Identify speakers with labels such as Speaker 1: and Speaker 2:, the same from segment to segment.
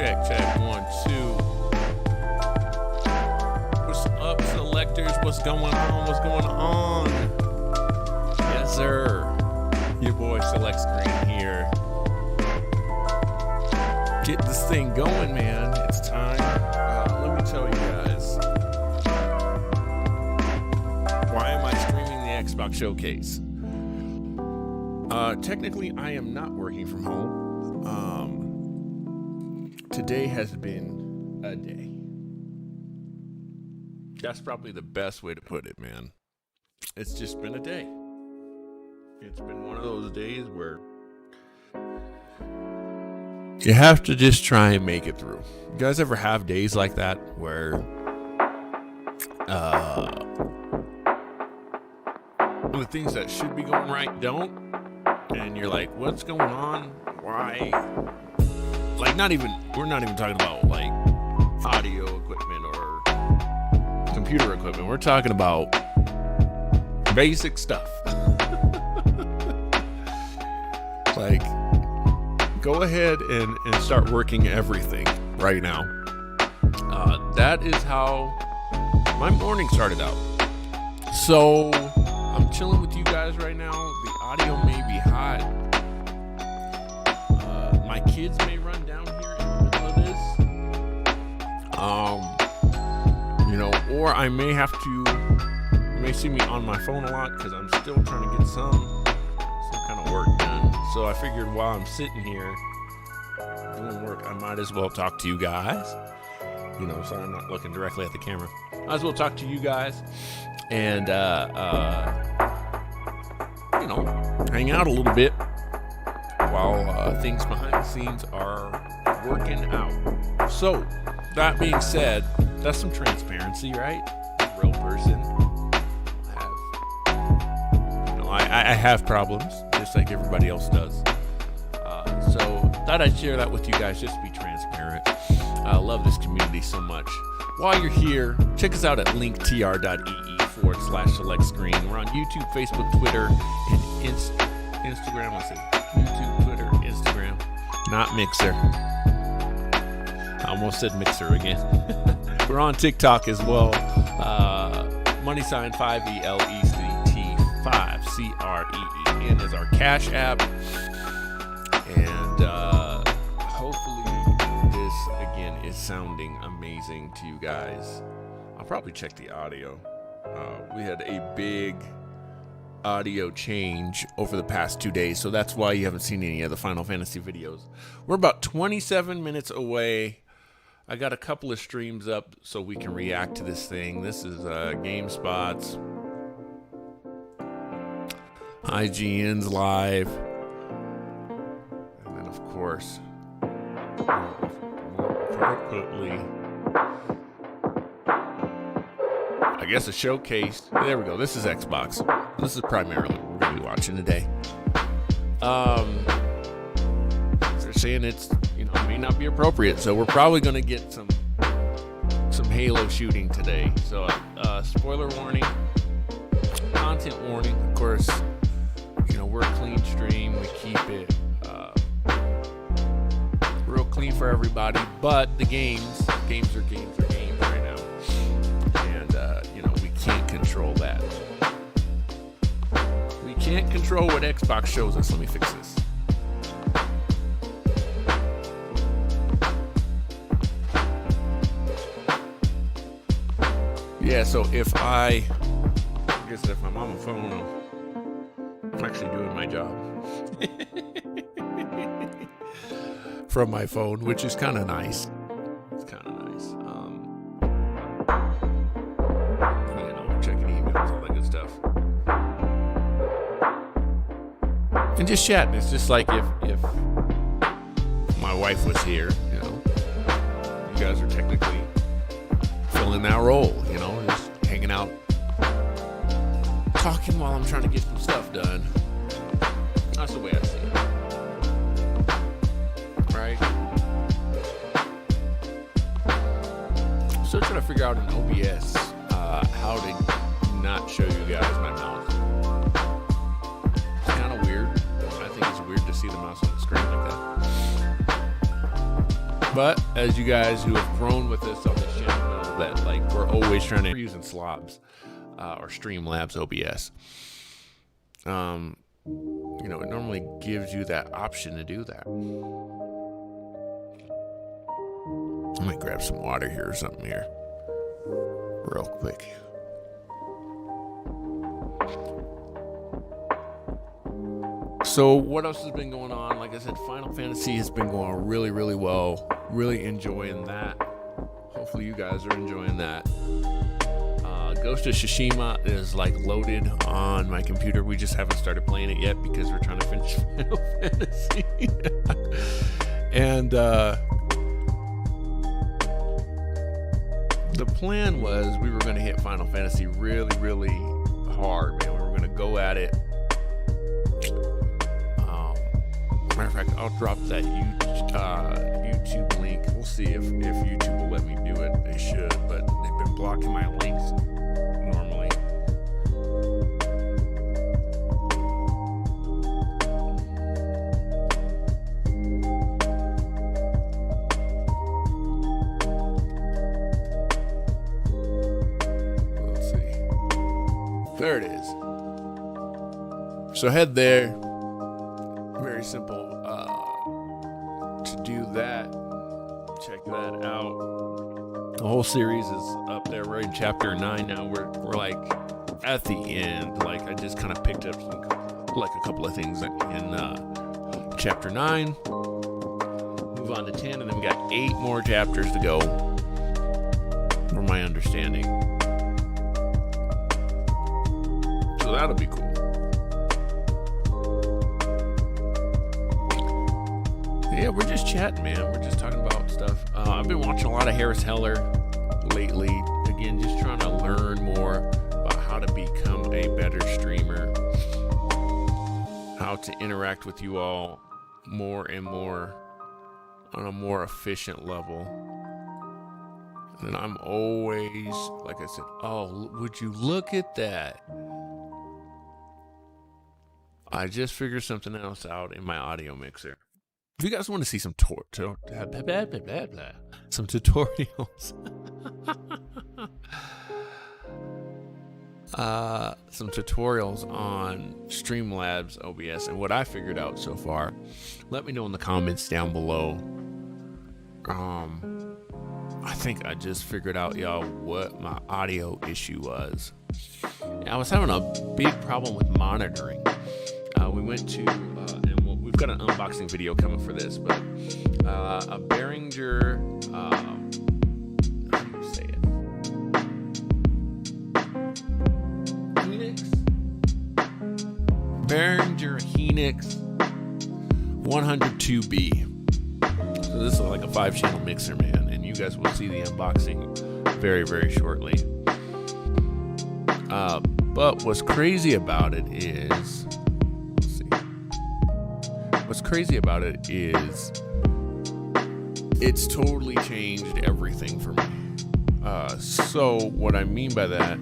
Speaker 1: Check. 1, 2. What's up, selectors? What's going on? Yes, sir. Your boy Select Screen here. Get this thing going, man. It's time. Let me tell you guys. Why am I streaming the Xbox Showcase? Technically, I am not working from home. Today has been a day. That's probably the best way to put it, man. It's just been a day. It's been one of those days where you have to just try and make it through. You guys ever have days like that where the things that should be going right don't? And you're like, what's going on? Why? Like, we're not even talking about like audio equipment or computer equipment. We're talking about basic stuff. Like, go ahead and start working everything right now. That is how my morning started out. So I'm chilling with you guys right now. The audio may be hot. My kids may run down here in the middle of this. Or I may have to, you may see me on my phone a lot because I'm still trying to get some kind of work done. So I figured while I'm sitting here doing work, I might as well talk to you guys. So I'm not looking directly at the camera. Might as well talk to you guys and, hang out a little bit while things behind the scenes are working out. So, that being said, that's some transparency, right? A real person. I have problems, just like everybody else does. So, thought I'd share that with you guys, just to be transparent. I love this community so much. While you're here, check us out at linktr.ee/select screen. We're on YouTube, Facebook, Twitter, and Instagram. Let's see. YouTube, Twitter, Instagram. Not Mixer. I almost said Mixer again. We're on TikTok as well. $5CREEN is our Cash App. And hopefully this, again, is sounding amazing to you guys. I'll probably check the audio. We had a big audio change over the past 2 days, so that's why you haven't seen any of the Final Fantasy videos. We're about 27 minutes away. I got a couple of streams up so we can react to this thing. This is GameSpot's, IGN's live, and then of course, more appropriately, I guess a showcase. There we go. This is Xbox. This is primarily what we're going to be watching today. They're saying it's, may not be appropriate, so we're probably going to get some Halo shooting today. So, spoiler warning, content warning. Of course, we're a clean stream. We keep it real clean for everybody. But the games are games right now. And, we can't control that. We can't control what Xbox shows us. Let me fix this. Yeah, so if I'm on the phone, I'm actually doing my job from my phone, which is kind of nice. It's kind of nice. Checking emails, all that good stuff. And just chatting. It's just like if my wife was here, you guys are technically filling that role, just hanging out, talking while I'm trying to get some stuff done. That's the way I see it. Right? I'm still trying to figure out in OBS how to not show you guys my mouse. It's kind of weird. I think it's weird to see the mouse on the screen like that. But as you guys who have grown with us on this channel know that like we're always trying to using Slobs or Streamlabs OBS. You know, it normally gives you that option to do that. I might grab some water here or something here real quick. So what else has been going on? Like I said, Final Fantasy has been going really, really well. Really enjoying that. Hopefully you guys are enjoying that. Ghost of Tsushima is like loaded on my computer. We just haven't started playing it yet because we're trying to finish Final Fantasy. And the plan was we were going to hit Final Fantasy really, really hard, man. We were going to go at it. Matter of fact, I'll drop that YouTube link. We'll see if YouTube will let me do it. They should, but they've been blocking my links normally. Let's see. There it is. So head there. Very simple to do that. Check that out. The whole series is up there. We're in chapter 9 now. We're like at the end. Like I just kind of picked up some, like a couple of things in chapter 9. Move on to 10, and then we got 8 more chapters to go, from my understanding. So that'll be cool. Yeah, we're just chatting, man. We're just talking about stuff. I've been watching a lot of Harris Heller lately. Again, just trying to learn more about how to become a better streamer, how to interact with you all more and more on a more efficient level. And I'm always, like I said, oh, would you look at that? I just figured something else out in my audio mixer. If you guys want to see some some tutorials, some tutorials on Streamlabs OBS and what I figured out so far, let me know in the comments down below. I think I just figured out, y'all, what my audio issue was. I was having a big problem with monitoring. We went to, and we've got an unboxing video coming for this, but a Behringer, how do you say it? Behringer Phoenix 102B. So this is like a 5-channel mixer, man, and you guys will see the unboxing very, very shortly. But what's crazy about it is, it's totally changed everything for me. So what I mean by that,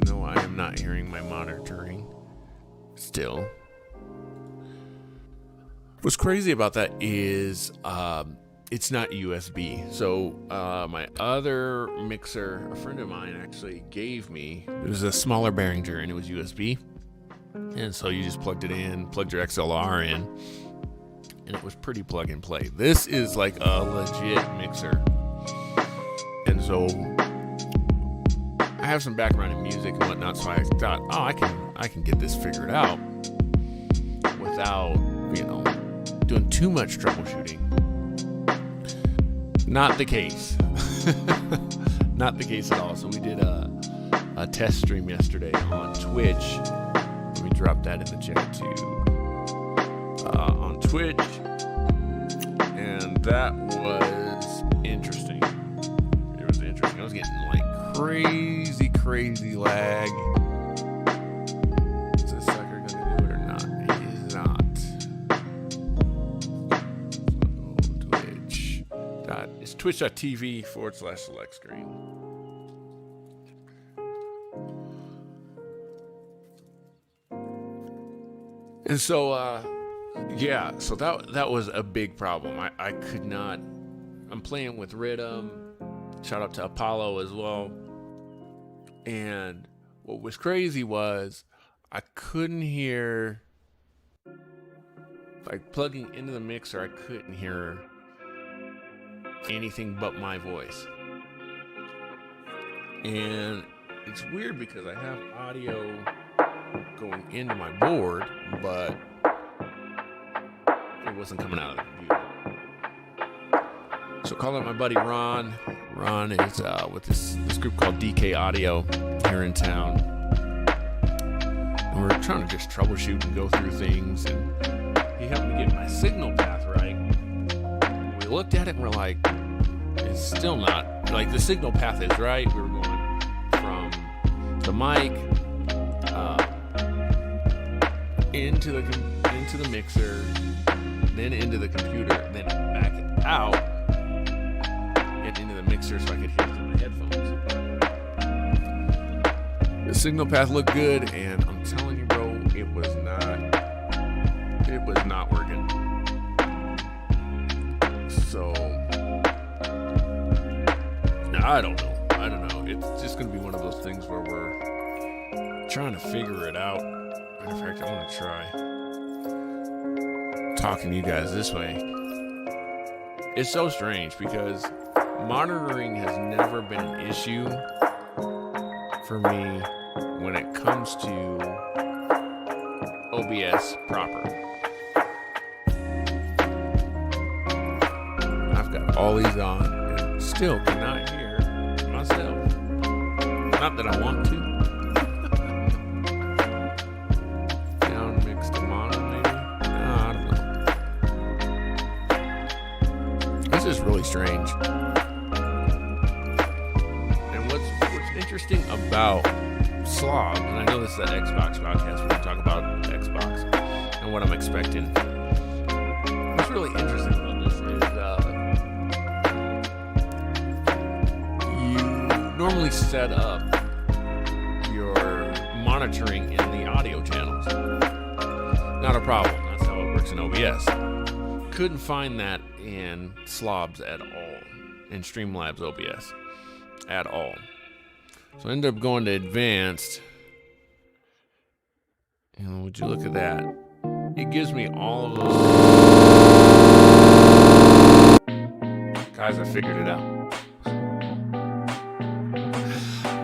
Speaker 1: no, I am not hearing my monitoring still. What's crazy about that is it's not USB. So my other mixer, a friend of mine actually gave me, it was a smaller Behringer and it was USB. And so you just plugged it in, plugged your XLR in, and it was pretty plug and play. This is like a legit mixer. And so I have some background in music and whatnot, so I thought, oh, I can get this figured out without, doing too much troubleshooting. Not the case. Not the case at all. So we did a test stream yesterday on Twitch. Let me drop that in the chat too. On Twitch, and that was interesting. It was interesting. I was getting like crazy lag. Is this sucker gonna do it or not? He is not. It's twitch.tv/select screen. And so, so that was a big problem. I could not I'm playing with Rhythm. Shout out to Apollo as well. And what was crazy was I couldn't hear, like plugging into the mixer, I couldn't hear anything but my voice. And it's weird because I have audio going into my board, but it wasn't coming out of the computer. So call up my buddy Ron. Ron is with this group called DK Audio here in town. And we're trying to just troubleshoot and go through things. And he helped me get my signal path right. And we looked at it and we're like, it's still not. Like, the signal path is right. We were going from the mic into the mixer, then into the computer, then back out and into the mixer so I could hear through my headphones. The signal path looked good, and I'm telling you, bro, it was not working. So I don't know. It's just gonna be one of those things where we're trying to figure it out. Matter of fact, I want to try talking to you guys this way. It's so strange because monitoring has never been an issue for me when it comes to OBS proper. I've got all these on and still cannot hear myself. Not that I want to. Down mixed to mono, maybe? No, I don't know. This is really strange. And what's interesting about Slob, and I know this is an Xbox podcast, we're going to talk about Xbox and what I'm expecting. What's really interesting about this is you normally set up your monitoring in the audio channels. Not a problem. That's how it works in OBS. Couldn't find that in Slobs at all, in Streamlabs OBS at all. So I ended up going to advanced. And would you look at that? It gives me all of those. Guys, I figured it out.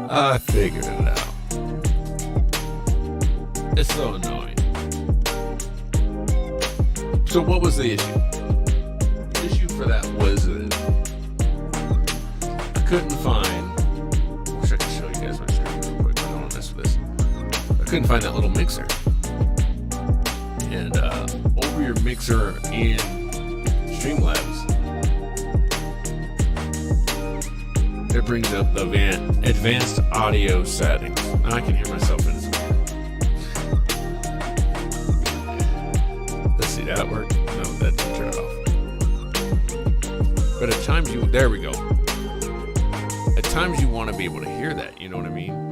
Speaker 1: I figured it out. It's so annoying. So what was the issue? The issue for that was that I couldn't find. I wish I could show you guys my screen real quick, but I don't want to mess with this. I couldn't find that little mixer. And over your mixer in Streamlabs, it brings up the advanced audio settings. Now I can hear myself in this. Let's see, that work? No, that didn't turn it off. But at times there we go. At times you want to be able to hear that, you know what I mean?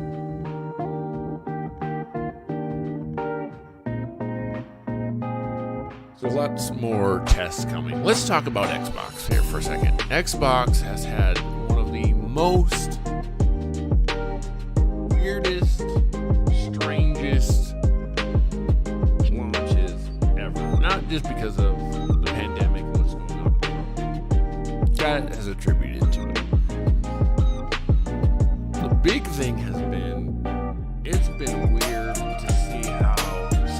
Speaker 1: So lots more tests coming. Let's talk about Xbox here for a second. Xbox has had one of the most weirdest, strangest launches ever. Not just because of the pandemic and what's going on. That has attributed to it. The big thing has been, it's been weird to see how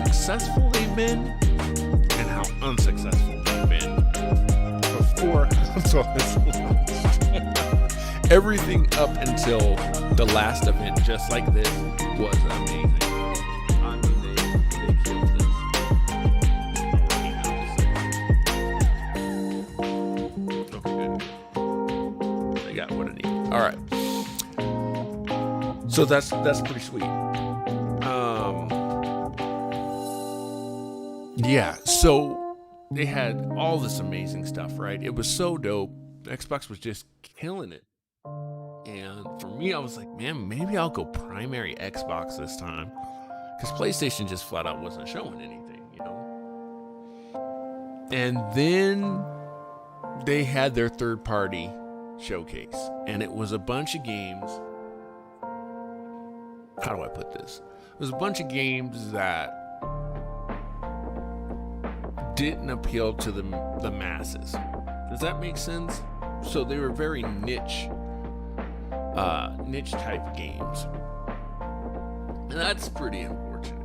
Speaker 1: successful they've been and how unsuccessful they've been before console has launched. Everything up until the last event, just like this, was amazing. I mean, they killed this. Okay, good. They got what I need. All right. So that's pretty sweet. Yeah, so they had all this amazing stuff, right? It was so dope. Xbox was just killing it. And for me, I was like, man, maybe I'll go primary Xbox this time. Because PlayStation just flat out wasn't showing anything, you know? And then they had their third-party showcase, and it was a bunch of games. How do I put this? It was a bunch of games that didn't appeal to the masses. Does that make sense? So they were very niche type games, and that's pretty unfortunate.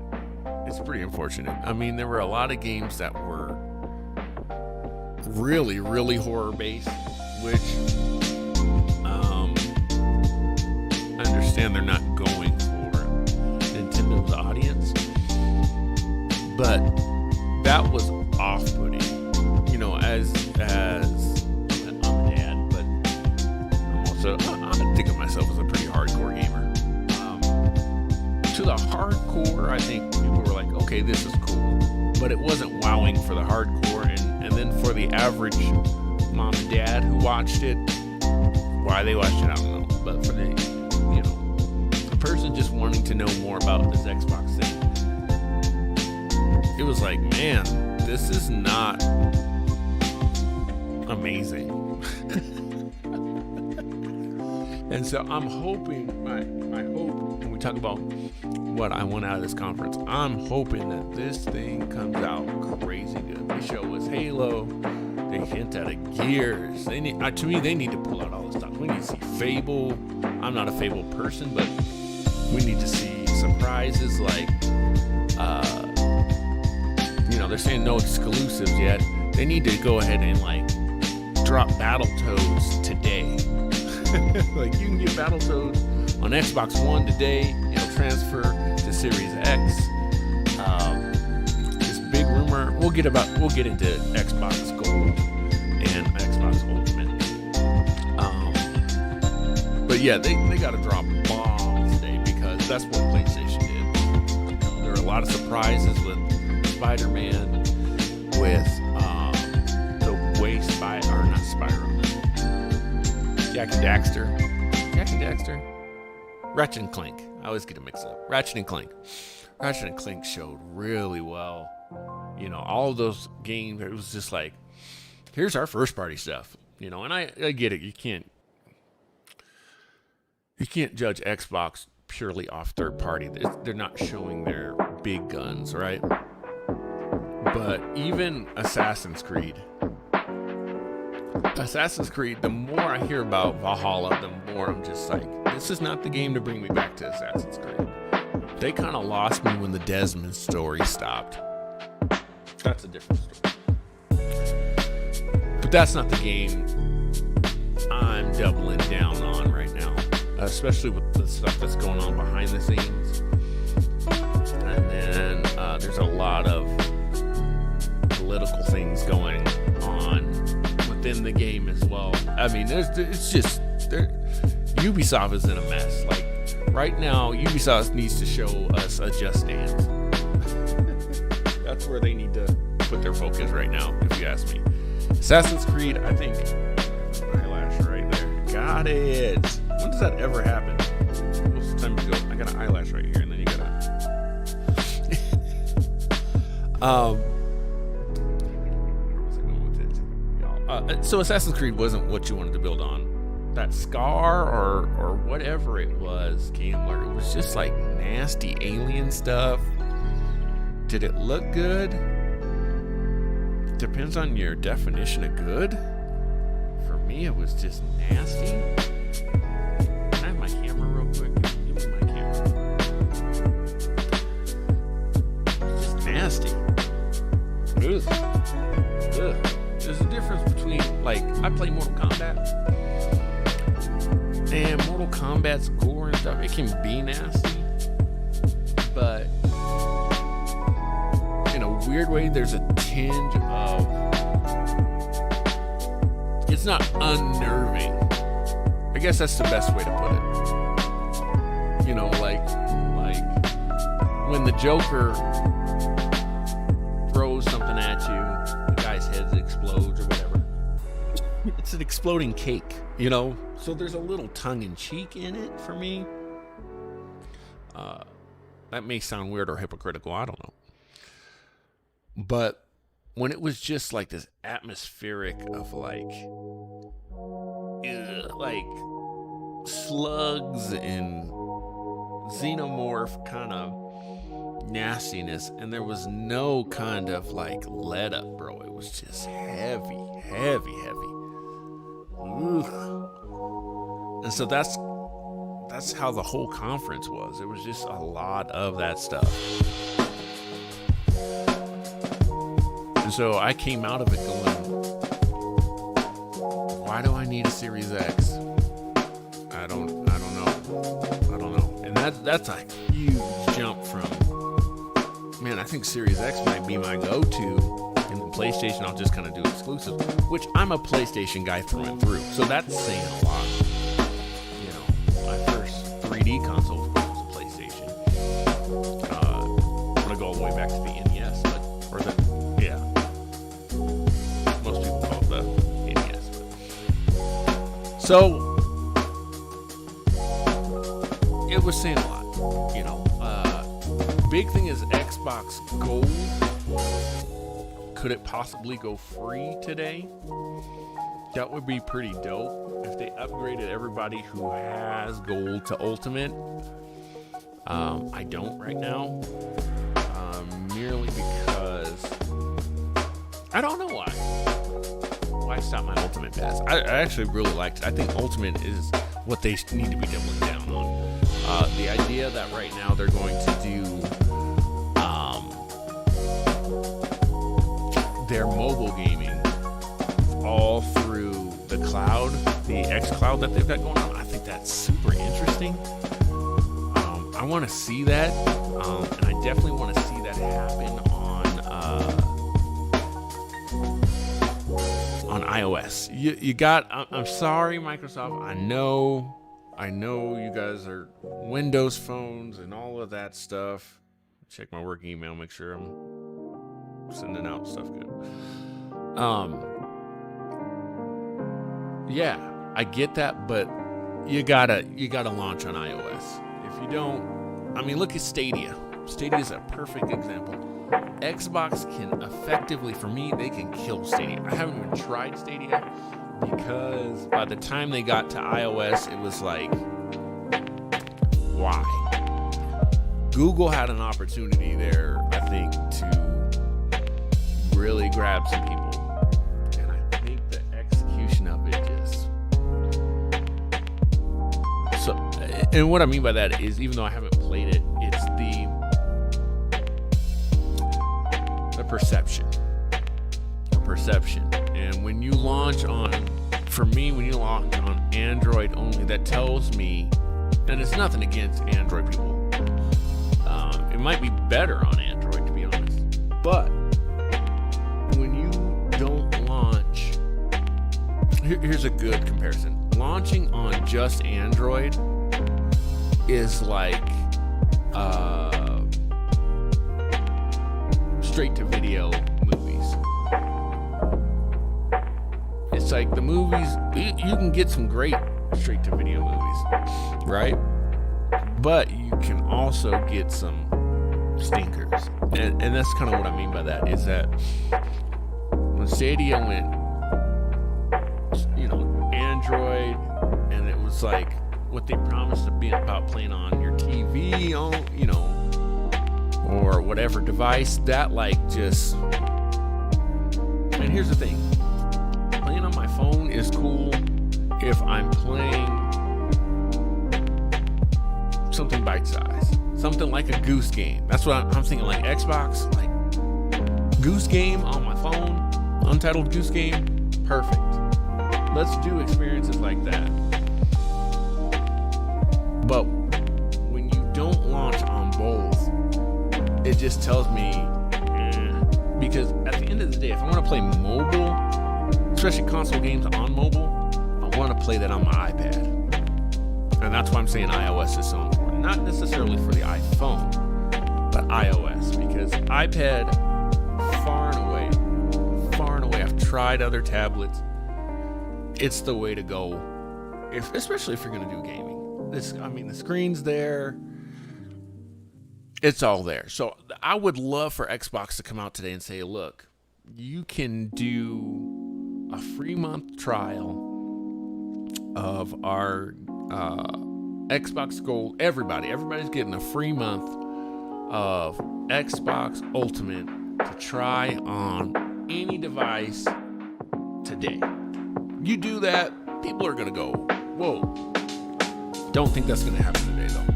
Speaker 1: It's pretty unfortunate. I mean, there were a lot of games that were really, really horror based, which I understand they're not going for Nintendo's audience, but that was off-putting. You know, as I'm a dad, but I think of myself as a pretty hardcore gamer. To the hardcore, I think people were like, okay, this is cool, but it wasn't wowing for the hardcore, and then for the average mom and dad who watched it, why they watched it, I don't know, but for the person just wanting to know more about this Xbox thing, it was like, man, this is not amazing. And so I'm hoping, my hope, when we talk about what I want out of this conference, I'm hoping that this thing comes out crazy good. They show us Halo, they hint at Gears. They need, to me, they need to pull out all this stuff. We need to see Fable. I'm not a Fable person, but we need to see surprises like, they're saying no exclusives yet. They need to go ahead and drop Battletoads today. Like, you can get Battletoads on Xbox One today. It'll transfer to Series X. This big rumor, we'll get into Xbox Gold and Xbox Ultimate. But yeah, they got to drop bombs today, because that's what PlayStation did. There are a lot of surprises with Spider-Man, with the way Jack and Daxter, Ratchet and Clank. I always get it mixed up. Ratchet and Clank showed really well. All of those games, it was just like, here's our first party stuff. And I get it. You can't judge Xbox purely off third party. They're not showing their big guns, right? But even Assassin's Creed, the more I hear about Valhalla, the more I'm just like, this is not the game to bring me back to Assassin's Creed. They kind of lost me when the Desmond story stopped. That's a different story. But that's not the game I'm doubling down on right now, especially with the stuff that's going on behind the scenes. And then there's a lot of political things going on within the game as well. I mean, Ubisoft is in a mess. Like, right now, Ubisoft needs to show us a Just Dance. That's where they need to put their focus right now, if you ask me. Assassin's Creed, I think, eyelash right there. Got it. When does that ever happen? Most of the time you go, I got an eyelash right here, and then you got a... So Assassin's Creed wasn't what you wanted to build on. That Scar or whatever it was, Gambler, it was just like nasty alien stuff. Did it look good? Depends on your definition of good. For me, it was just nasty. Can I have my camera real quick? Give me my camera. It's just nasty. Ugh. There's a difference between, I play Mortal Kombat, and Mortal Kombat's gore and stuff, it can be nasty, but in a weird way, there's a tinge of, it's not unnerving. I guess that's the best way to put it. Like when the Joker throws something at you, the guy's head explodes or whatever. It's an exploding cake, So there's a little tongue-in-cheek in it for me. That may sound weird or hypocritical, I don't know. But when it was just like this atmospheric of like slugs and xenomorph kind of nastiness, and there was no kind of like let up, bro. It was just heavy. And so that's how the whole conference was. It was just a lot of that stuff. And so I came out of it going, why do I need a Series X? I don't know. And that's a huge jump from, man, I think Series X might be my go-to. And then PlayStation, I'll just kind of do exclusive, which I'm a PlayStation guy through and through. So that's saying a lot. You know, my first 3D console, of course, was a PlayStation. I'm going to go all the way back to the NES, most people call it the NES. So, it was saying a lot, you know. Big thing is Xbox Gold. Could it possibly go free today? That would be pretty dope if they upgraded everybody who has Gold to Ultimate. I don't right now, merely because I don't know why. Why stop my Ultimate Pass? I actually really liked it. I think Ultimate is what they need to be doubling down on. The idea that right now they're going to do their mobile gaming all through the cloud, the X Cloud that they've got going on. I think that's super interesting. I want to see that, and I definitely want to see that happen on iOS. You got. I'm sorry, Microsoft. I know you guys are Windows phones and all of that stuff. Check my work email, make sure I'm sending out stuff good. Yeah, I get that, but you gotta launch on iOS. If you don't, I mean, look at Stadia. Stadia is a perfect example. Xbox can effectively, for me, they can kill Stadia. I haven't even tried Stadia because by the time they got to iOS, it was like, why? Google had an opportunity there, I think, to really grab some people. And I think the execution of it just... So, and what I mean by that is, even though I haven't played it, it's the perception. The perception. And when you launch on, for me, when you launch on Android only, that tells me, and it's nothing against Android people. It might be better on Android, to be honest. But when you don't launch, here's a good comparison. Launching on just Android is like straight to video movies. It's like the movies, you can get some great straight to video movies, right? But you can also get some stinkers. And that's kind of what I mean by that, is that when Stadia went, Android, and it was like what they promised to be about playing on your TV, or whatever device, that like just... And here's the thing. Playing on my phone is cool if I'm playing something bite-sized. Something like a Goose Game. That's what I'm thinking, like Xbox, like Goose Game on my phone, Untitled Goose Game, perfect. Let's do experiences like that. But when you don't launch on both, it just tells me, because at the end of the day, if I want to play mobile, especially console games on mobile, I want to play that on my iPad. And that's why I'm saying iOS is so important. Not necessarily for the iPhone, but iOS. Because iPad, far and away, I've tried other tablets. It's the way to go, especially if you're going to do gaming. The screen's there. It's all there. So I would love for Xbox to come out today and say, look, you can do a free month trial of our Xbox Gold. Everybody's getting a free month of Xbox Ultimate to try on any device today. You do that, people are going to go, whoa. Don't think that's going to happen today, though.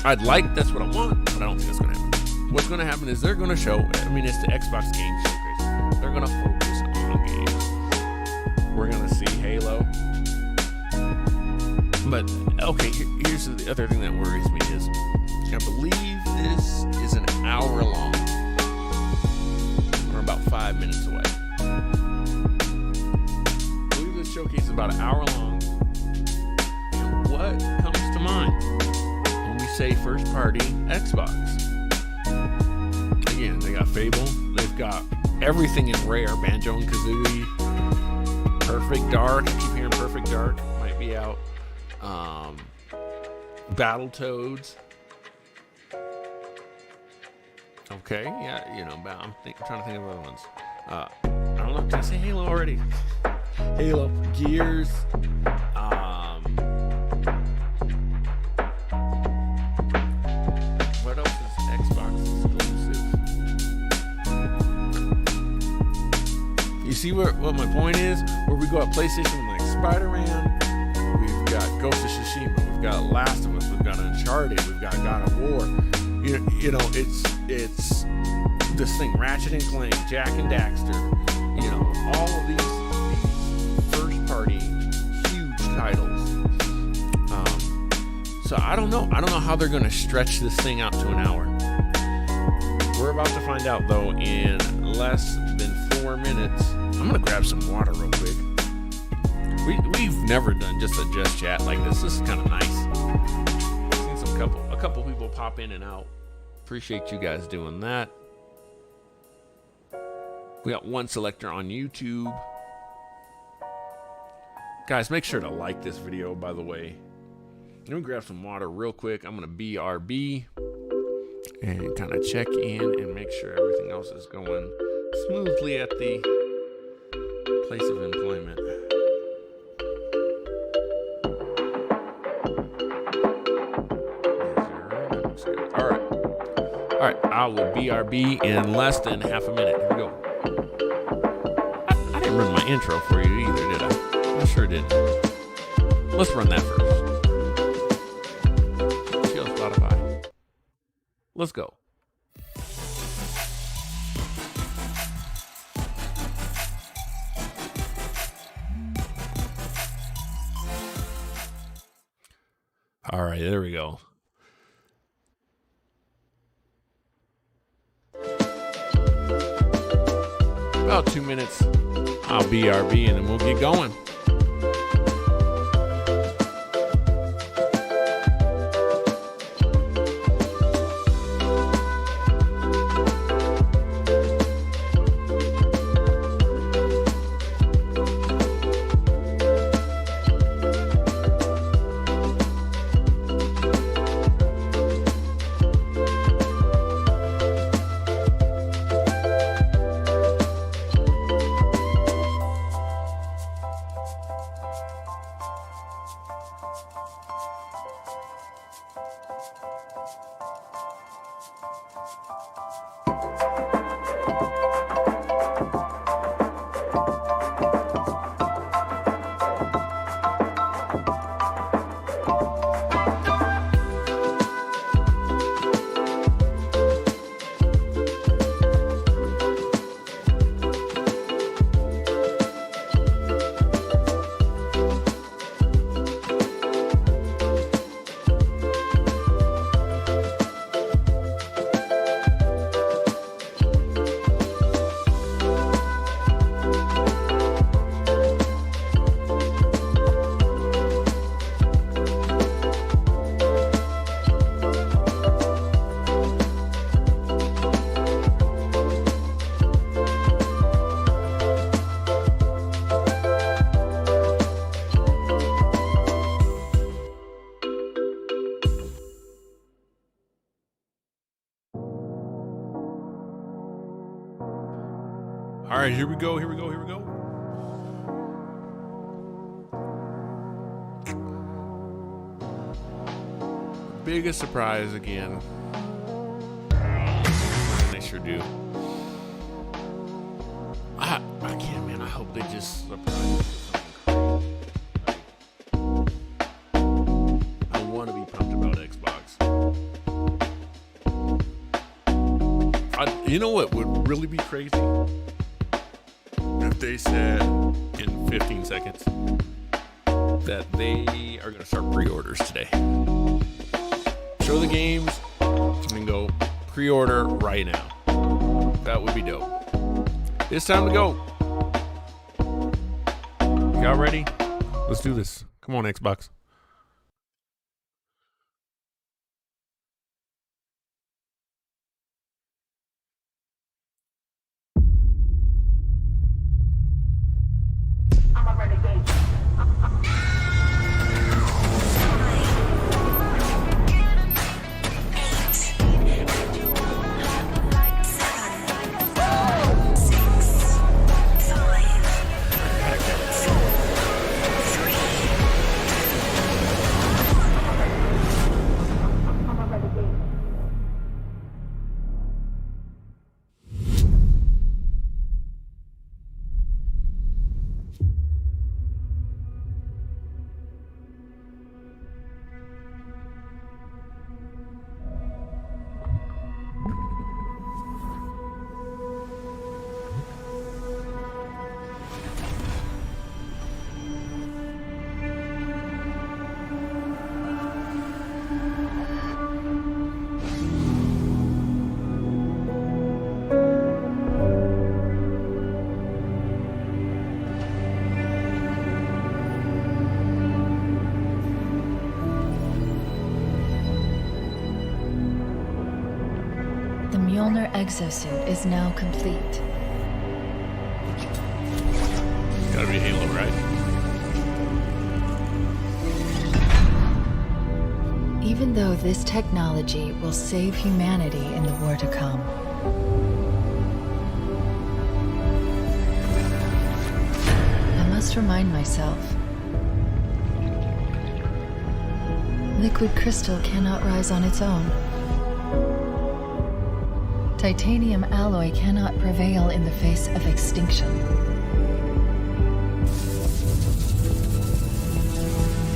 Speaker 1: That's what I want, but I don't think that's going to happen. What's going to happen is they're going to show, it's the Xbox Game Showcase. They're going to focus on games. We're going to see Halo. But, okay, here's the other thing that worries me is, I believe this is an hour long. We're about 5 minutes away. I believe this showcase is about an hour long. And what comes to mind when we say first party Xbox? Again, they got Fable. They've got everything in Rare. Banjo and Kazooie. Perfect Dark. I keep hearing Perfect Dark might be out. Battletoads. Okay, yeah, but I'm trying to think of other ones. I don't know. Did I say Halo already? Halo, Gears. What else is Xbox exclusive? You see what my point is? Where we go at PlayStation like Spider-Man. We've got Ghost of Tsushima. We've got Last of Us. We've got Uncharted. We've got God of War. It's this thing, Ratchet and Clank, Jak and Daxter. All of these first party huge titles. So I don't know. I don't know how they're going to stretch this thing out to an hour. We're about to find out though in less than 4 minutes. I'm going to grab some water real quick. We've never done just a Just Chat like this. This is kind of nice. Seen a couple people pop in and out. Appreciate you guys doing that. We got one selector on YouTube. Guys, make sure to like this video, by the way. Let me grab some water real quick. I'm going to BRB and kind of check in and make sure everything else is going smoothly at the place of employment. All right, I will BRB in less than half a minute. Here we go. I didn't run my intro for you either, did I? I sure didn't. Let's run that first. Chill Spotify. Let's go. All right, there we go. About 2 minutes, I'll BRB and then we'll get going. right, here we go. Biggest surprise again. They sure do. Again, man, I hope they just surprise me with something crazy. I want to be pumped about Xbox. You know what would really be crazy? If they said in 15 seconds that they are going to start pre-orders today. Show the games and go pre-order right now. That would be dope. It's time to go. Y'all ready? Let's do this. Come on, Xbox.
Speaker 2: I'm a renegade.
Speaker 3: The Mjolnir exosuit is now complete.
Speaker 1: Gotta be Halo, right?
Speaker 3: Even though this technology will save humanity in the war to come, I must remind myself, liquid crystal cannot rise on its own. Titanium alloy cannot prevail in the face of extinction.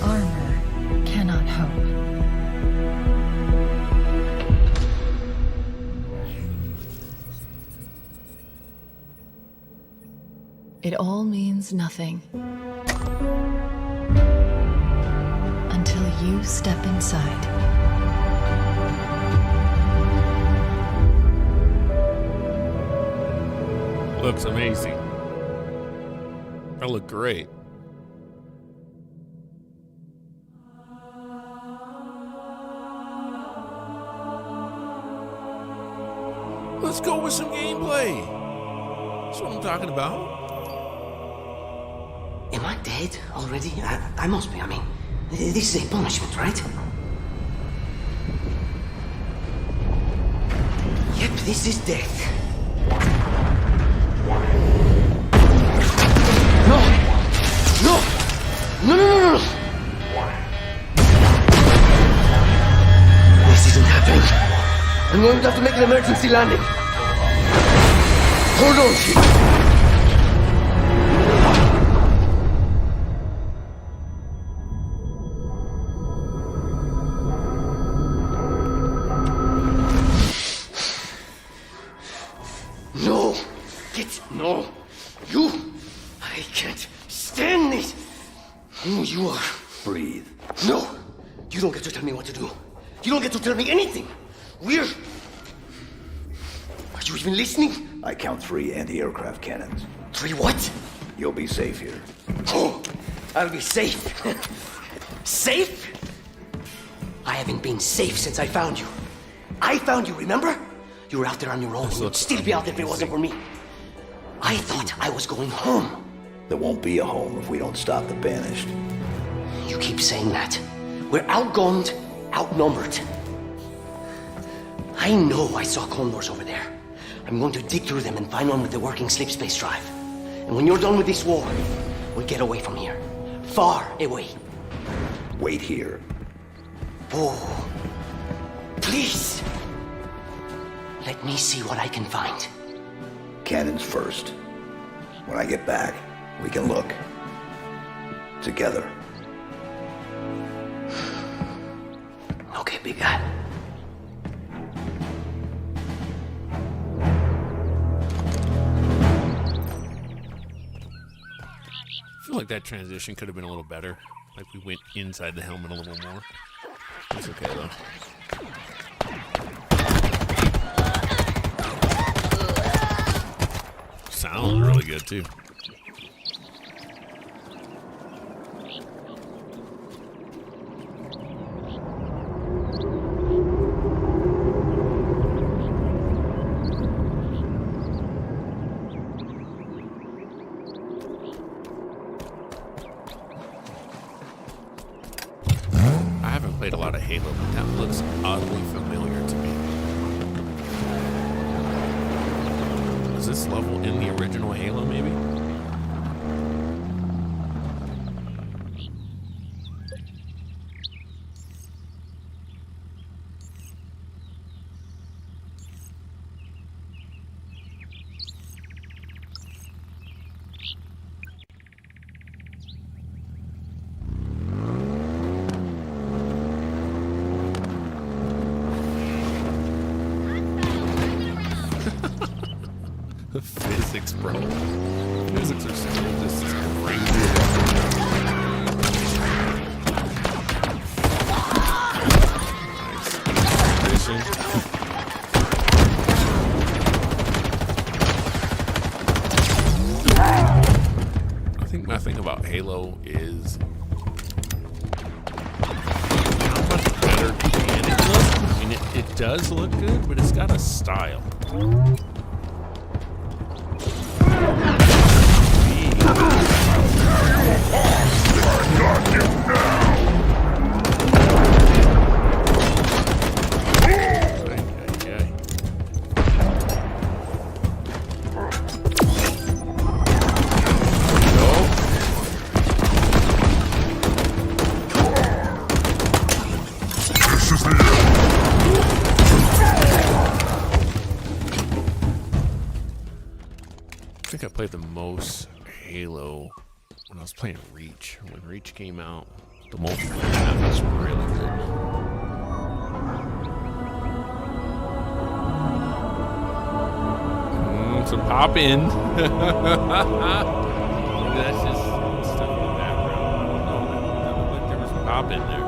Speaker 3: Armor cannot hope. It all means nothing until you step inside.
Speaker 1: Looks amazing. That look great. Let's go with some gameplay. That's what I'm talking about.
Speaker 4: Am I dead already? I must be. I mean, this is a punishment, right? Yep, this is death. No! No! No, no, no, no, no! This isn't happening. I'm going to have to make an emergency landing. Hold on, Chief. No! No! You! I can't stand this! Who you are?
Speaker 5: Breathe.
Speaker 4: No! You don't get to tell me what to do. You don't get to tell me anything. We're... Are you even listening?
Speaker 5: I count 3 anti-aircraft cannons.
Speaker 4: 3 what?
Speaker 5: You'll be safe here.
Speaker 4: Oh, I'll be safe. Safe? I haven't been safe since I found you. I found you, remember? You were out there on your own. You'd still be out there if it wasn't for me. I thought I was going home.
Speaker 5: There won't be a home if we don't stop the Banished.
Speaker 4: You keep saying that. We're outgunned, outnumbered. I know I saw condors over there. I'm going to dig through them and find one with the working sleep space drive. And when you're done with this war, we'll get away from here. Far away.
Speaker 5: Wait here.
Speaker 4: Oh, please. Let me see what I can find.
Speaker 5: Cannons first. When I get back, we can look. Together.
Speaker 4: Okay, big guy.
Speaker 1: I feel like that transition could have been a little better. Like we went inside the helmet a little more. It's okay though. Sounds really good too. I haven't played a lot of Halo, but that looks oddly familiar to me. Is this level in the original Halo, maybe? The physics, bro. Physics are still just crazy. Nice. Vision. I think my thing about Halo is how much better can it look? I mean, it does look good, but it's got a style. I think I played the most Halo when I was playing Reach. When Reach came out, the multiplayer map was really good. Some pop in. That's just stuff in the background. No, that looked like there was some pop in there.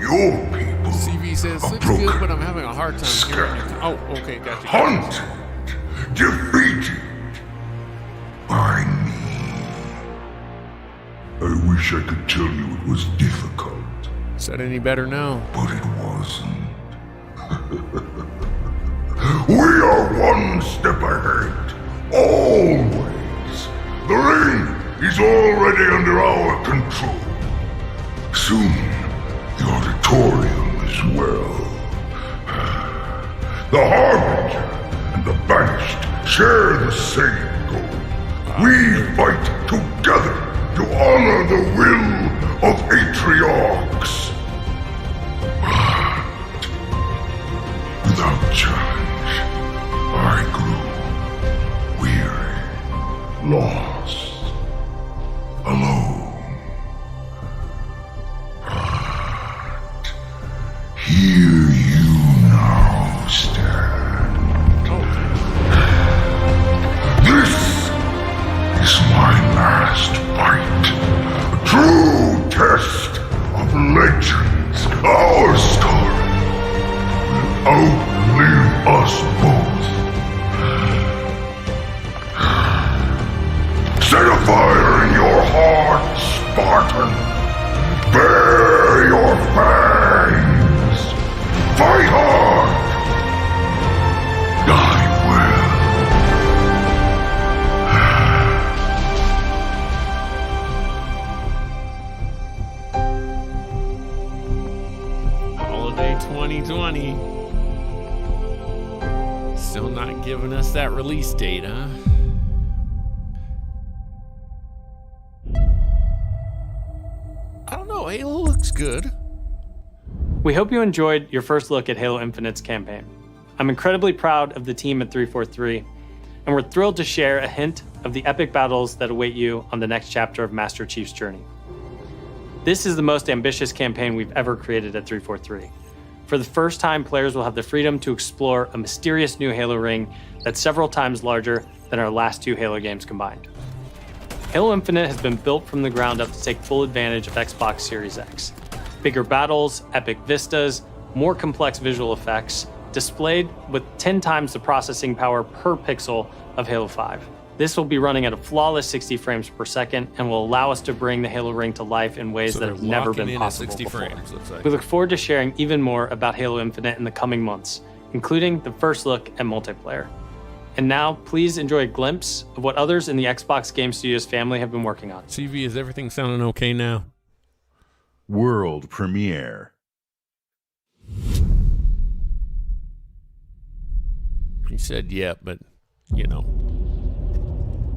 Speaker 2: your people
Speaker 1: CV says
Speaker 2: are
Speaker 1: it's good,
Speaker 2: broken,
Speaker 1: but I'm having a hard time hearing you. Oh, okay, gotcha.
Speaker 2: hunted, defeated by me. I wish I could tell you it was difficult,
Speaker 1: Is that any better now?
Speaker 2: but it wasn't. We are one step ahead, always. The ring is already under our control. Soon, the auditorium as well. The Harbinger and the Banished share the same goal. We fight together to honor the will of Atriox. But without challenge, I grew weary, lost, alone. But here you now stand. This is my last fight. A true test of legends. Our story will outlive us both. Set a fire in your heart, Spartan. Bare your fangs. Fight hard. Die well.
Speaker 1: Holiday 2020. Still not giving us that release date, huh? I don't know. Halo looks good.
Speaker 6: We hope you enjoyed your first look at Halo Infinite's campaign. I'm incredibly proud of the team at 343, and we're thrilled to share a hint of the epic battles that await you on the next chapter of Master Chief's journey. This is the most ambitious campaign we've ever created at 343. For the first time, players will have the freedom to explore a mysterious new Halo ring that's several times larger than our last two Halo games combined. Halo Infinite has been built from the ground up to take full advantage of Xbox Series X. Bigger battles, epic vistas, more complex visual effects, displayed with 10 times the processing power per pixel of Halo 5. This will be running at a flawless 60 frames per second and will allow us to bring the Halo ring to life in ways
Speaker 1: So
Speaker 6: that
Speaker 1: they're
Speaker 6: have never
Speaker 1: locking
Speaker 6: been
Speaker 1: in at
Speaker 6: possible
Speaker 1: 60
Speaker 6: before.
Speaker 1: frames, looks like.
Speaker 6: We look forward to sharing even more about Halo Infinite in the coming months, including the first look at multiplayer. And now, please enjoy a glimpse of what others in the Xbox Game Studios family have been working on.
Speaker 1: CV, is everything sounding okay now?
Speaker 7: World premiere.
Speaker 1: He said, yeah, but, you know,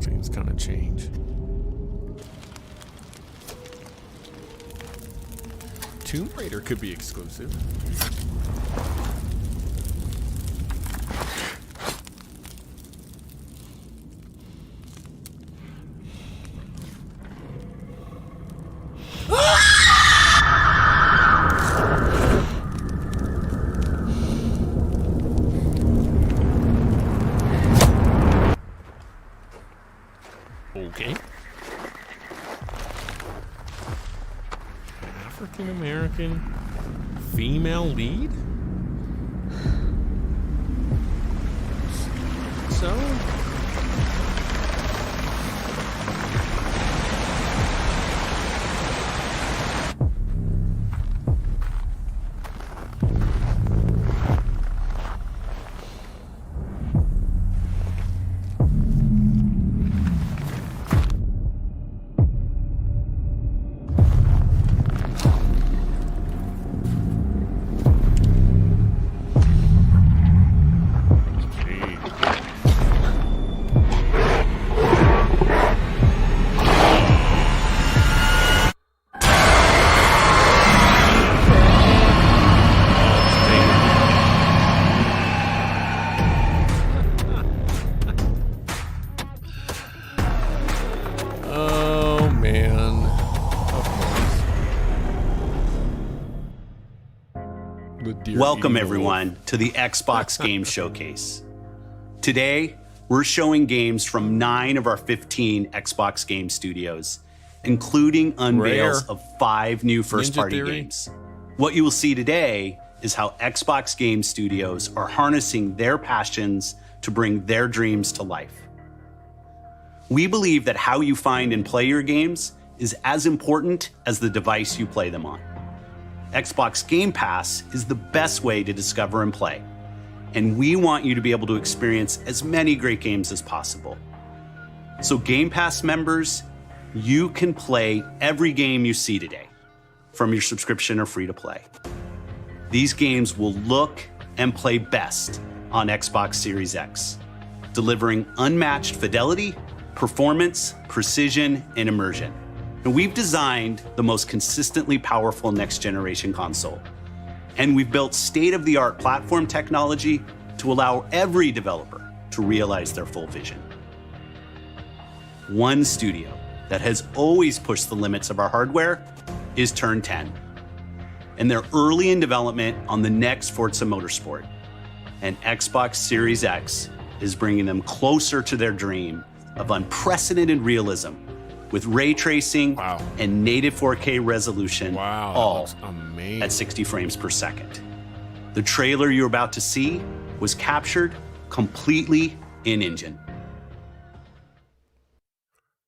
Speaker 1: things kind of change. Tomb Raider could be exclusive. Okay. African American female lead? So? Oh, man. Of course. The
Speaker 8: Welcome,
Speaker 1: evil.
Speaker 8: everyone, to the Xbox Game Showcase. Today, we're showing games from 9 of our 15 Xbox Game Studios, including unveils
Speaker 1: Rare.
Speaker 8: of 5 new first-party
Speaker 1: Ninja Theory.
Speaker 8: games. What you will see today is how Xbox Game Studios are harnessing their passions to bring their dreams to life. We believe that how you find and play your games is as important as the device you play them on. Xbox Game Pass is the best way to discover and play, and we want you to be able to experience as many great games as possible. So Game Pass members, you can play every game you see today from your subscription or free to play. These games will look and play best on Xbox Series X, delivering unmatched fidelity, performance, precision, and immersion. And we've designed the most consistently powerful next-generation console. And we've built state-of-the-art platform technology to allow every developer to realize their full vision. One studio that has always pushed the limits of our hardware is Turn 10. And they're early in development on the next Forza Motorsport. And Xbox Series X is bringing them closer to their dream of unprecedented realism with ray tracing and native 4K resolution, all at 60 frames per second. The trailer you're about to see was captured completely in-engine.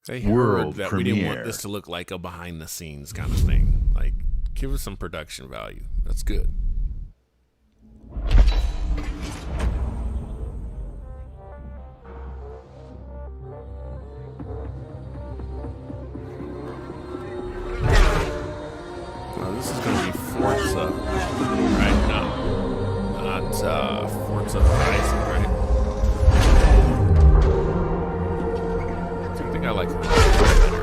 Speaker 1: They heard that we didn't want this to look like a behind-the-scenes kind of thing. Like, give us some production value. That's good. Well, this is going to be Forza, right? No, not Forza Horizon, right? I think I like it better.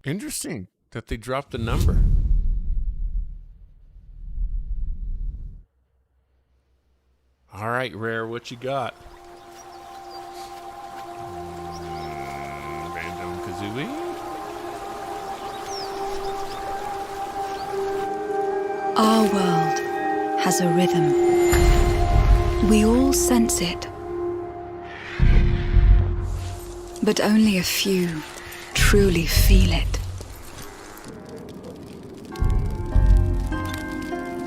Speaker 1: Interesting that they dropped the number. All right, Rare, what you got? Banjo-Kazooie?
Speaker 3: Our world has a rhythm. We all sense it. But only a few truly feel it.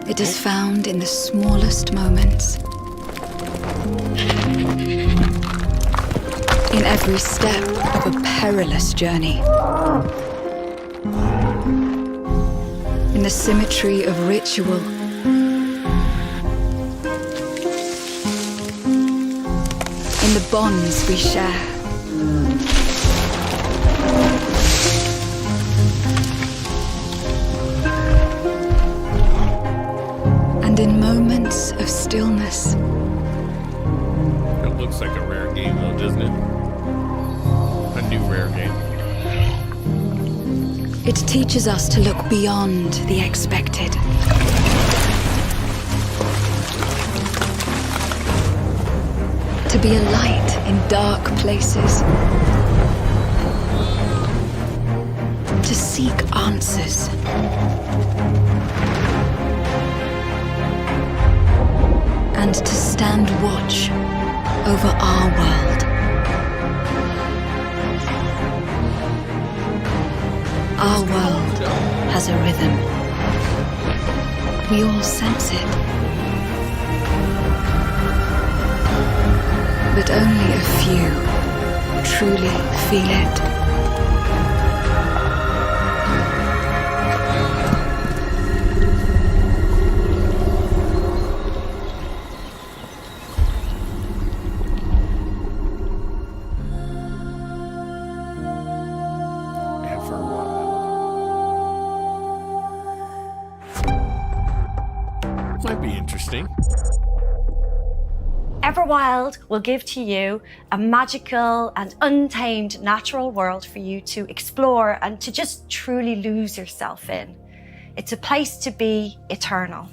Speaker 3: It is found in the smallest moments. In every step of a perilous journey. In the symmetry of ritual. In the bonds we share. And in moments of stillness.
Speaker 1: It looks like a Rare game though, doesn't it? A new Rare game.
Speaker 3: It teaches us to look beyond the expected. To be a light in dark places. To seek answers. And to stand watch over our world. Our world has a rhythm. We all sense it. But only a few truly feel it.
Speaker 1: Might be interesting.
Speaker 9: Everwild will give to you a magical and untamed natural world for you to explore and to just truly lose yourself in. It's a place to be eternal.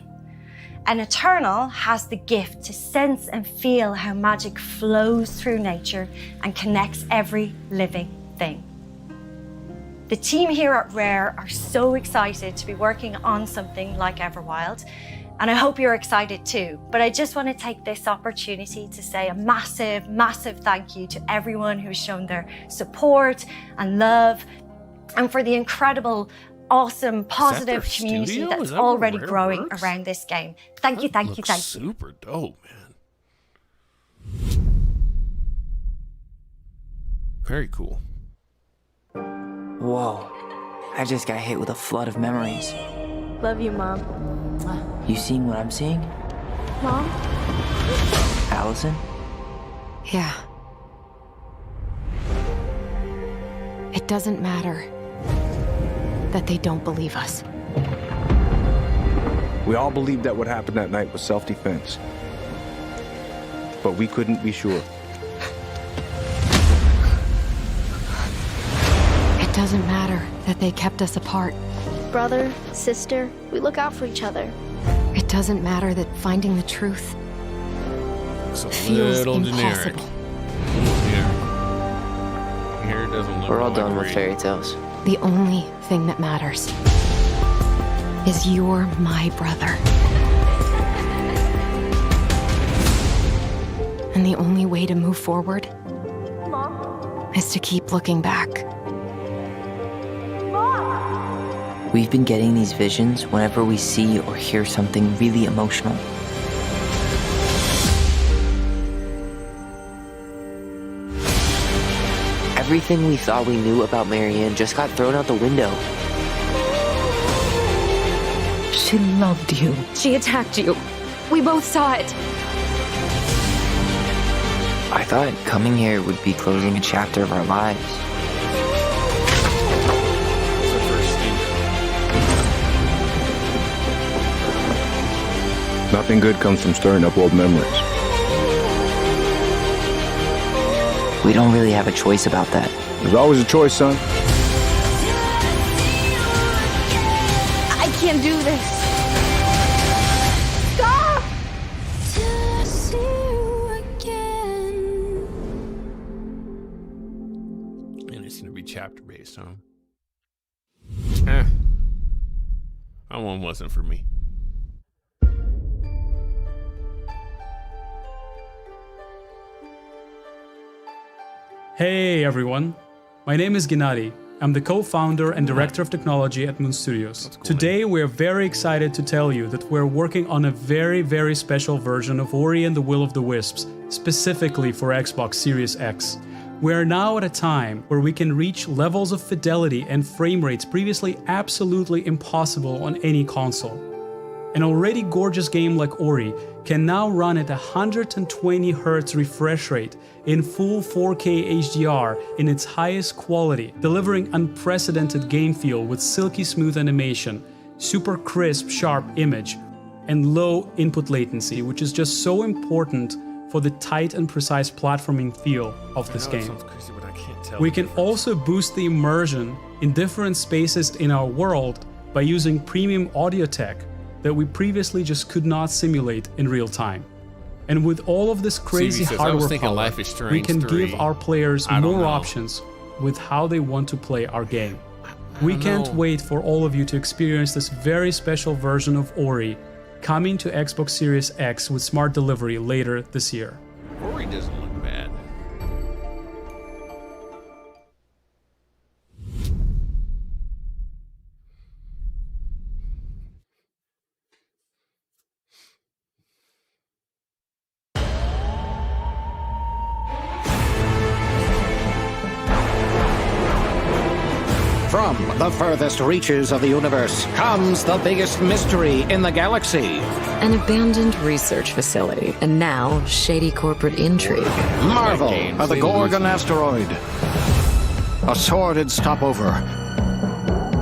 Speaker 9: And Eternal has the gift to sense and feel how magic flows through nature and connects every living thing. The team here at Rare are so excited to be working on something like Everwild, and I hope you're excited too. But I just want to take this opportunity to say a massive, massive thank you to everyone who's shown their support and love, and for the incredible, awesome, positive community
Speaker 1: studio?
Speaker 9: that's
Speaker 1: Is that where
Speaker 9: already
Speaker 1: Rare
Speaker 9: growing
Speaker 1: works?
Speaker 9: around this game. Thank you, thank you,
Speaker 1: Looks
Speaker 9: thank you.
Speaker 1: super dope, man. Very cool.
Speaker 10: Whoa. I just got hit with a flood of memories.
Speaker 11: Love you, Mom.
Speaker 10: You seeing what I'm seeing?
Speaker 11: Mom?
Speaker 10: Allison?
Speaker 11: Yeah. It doesn't matter that they don't believe us.
Speaker 12: We all believed that what happened that night was self-defense. But we couldn't be sure.
Speaker 11: It doesn't matter that they kept us apart.
Speaker 13: Brother, sister, we look out for each other.
Speaker 11: It doesn't matter that finding the truth
Speaker 1: It's a
Speaker 11: feels
Speaker 1: little generic.
Speaker 11: impossible.
Speaker 1: Here it doesn't look
Speaker 10: We're all
Speaker 1: like
Speaker 10: done with
Speaker 1: Reed.
Speaker 10: fairy tales.
Speaker 11: The only thing that matters is you're my brother. And the only way to move forward is to keep looking back.
Speaker 10: We've been getting these visions whenever we see or hear something really emotional. Everything we thought we knew about Marianne just got thrown out the window. She loved you.
Speaker 11: She attacked you. We both saw it.
Speaker 10: I thought coming here would be closing a chapter of our lives.
Speaker 12: Nothing good comes from stirring up old memories.
Speaker 10: We don't really have a choice about that.
Speaker 12: There's always a choice, son.
Speaker 11: I can't do this.
Speaker 13: Stop!
Speaker 1: And it's going to be chapter based, huh? That one wasn't for me.
Speaker 14: Hey everyone, my name is Gennady. I'm the co-founder and director of technology at Moon Studios. Today we're very excited to tell you that we're working on a very, very special version of Ori and the Will of the Wisps, specifically for Xbox Series X. We are now at a time where we can reach levels of fidelity and frame rates previously absolutely impossible on any console. An already gorgeous game like Ori can now run at 120 Hz refresh rate in full 4K HDR in its highest quality, delivering unprecedented game feel with silky smooth animation, super crisp, sharp image, and low input latency, which is just so important for the tight and precise platforming feel of this game. We can also boost the immersion in different spaces in our world by using premium audio tech that we previously just could not simulate in real time. And with all of this crazy
Speaker 1: says, I was
Speaker 14: hardware
Speaker 1: thinking
Speaker 14: power,
Speaker 1: Life is
Speaker 14: we
Speaker 1: Strange
Speaker 14: can
Speaker 1: 3.
Speaker 14: give our players
Speaker 1: I don't
Speaker 14: more
Speaker 1: know.
Speaker 14: options with how they want to play our game. We
Speaker 1: don't
Speaker 14: can't
Speaker 1: know.
Speaker 14: wait for all of you to experience this very special version of Ori coming to Xbox Series X with smart delivery later this year.
Speaker 1: Ori doesn't look bad.
Speaker 15: From the furthest reaches of the universe comes the biggest mystery in the galaxy.
Speaker 16: An abandoned research facility, and now shady corporate intrigue.
Speaker 15: Marvel of the Gorgon asteroid. A sordid stopover,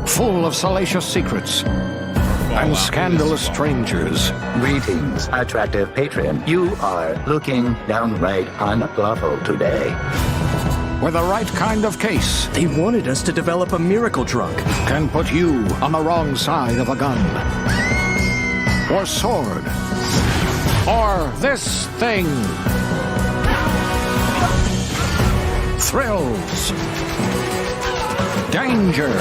Speaker 15: full of salacious secrets and scandalous strangers.
Speaker 17: Greetings, attractive patron. You are looking downright unlawful today.
Speaker 15: with the right kind of case.
Speaker 4: They wanted us to develop a miracle drug.
Speaker 15: Can put you on the wrong side of a gun. Or sword. Or this thing. Thrills. Danger.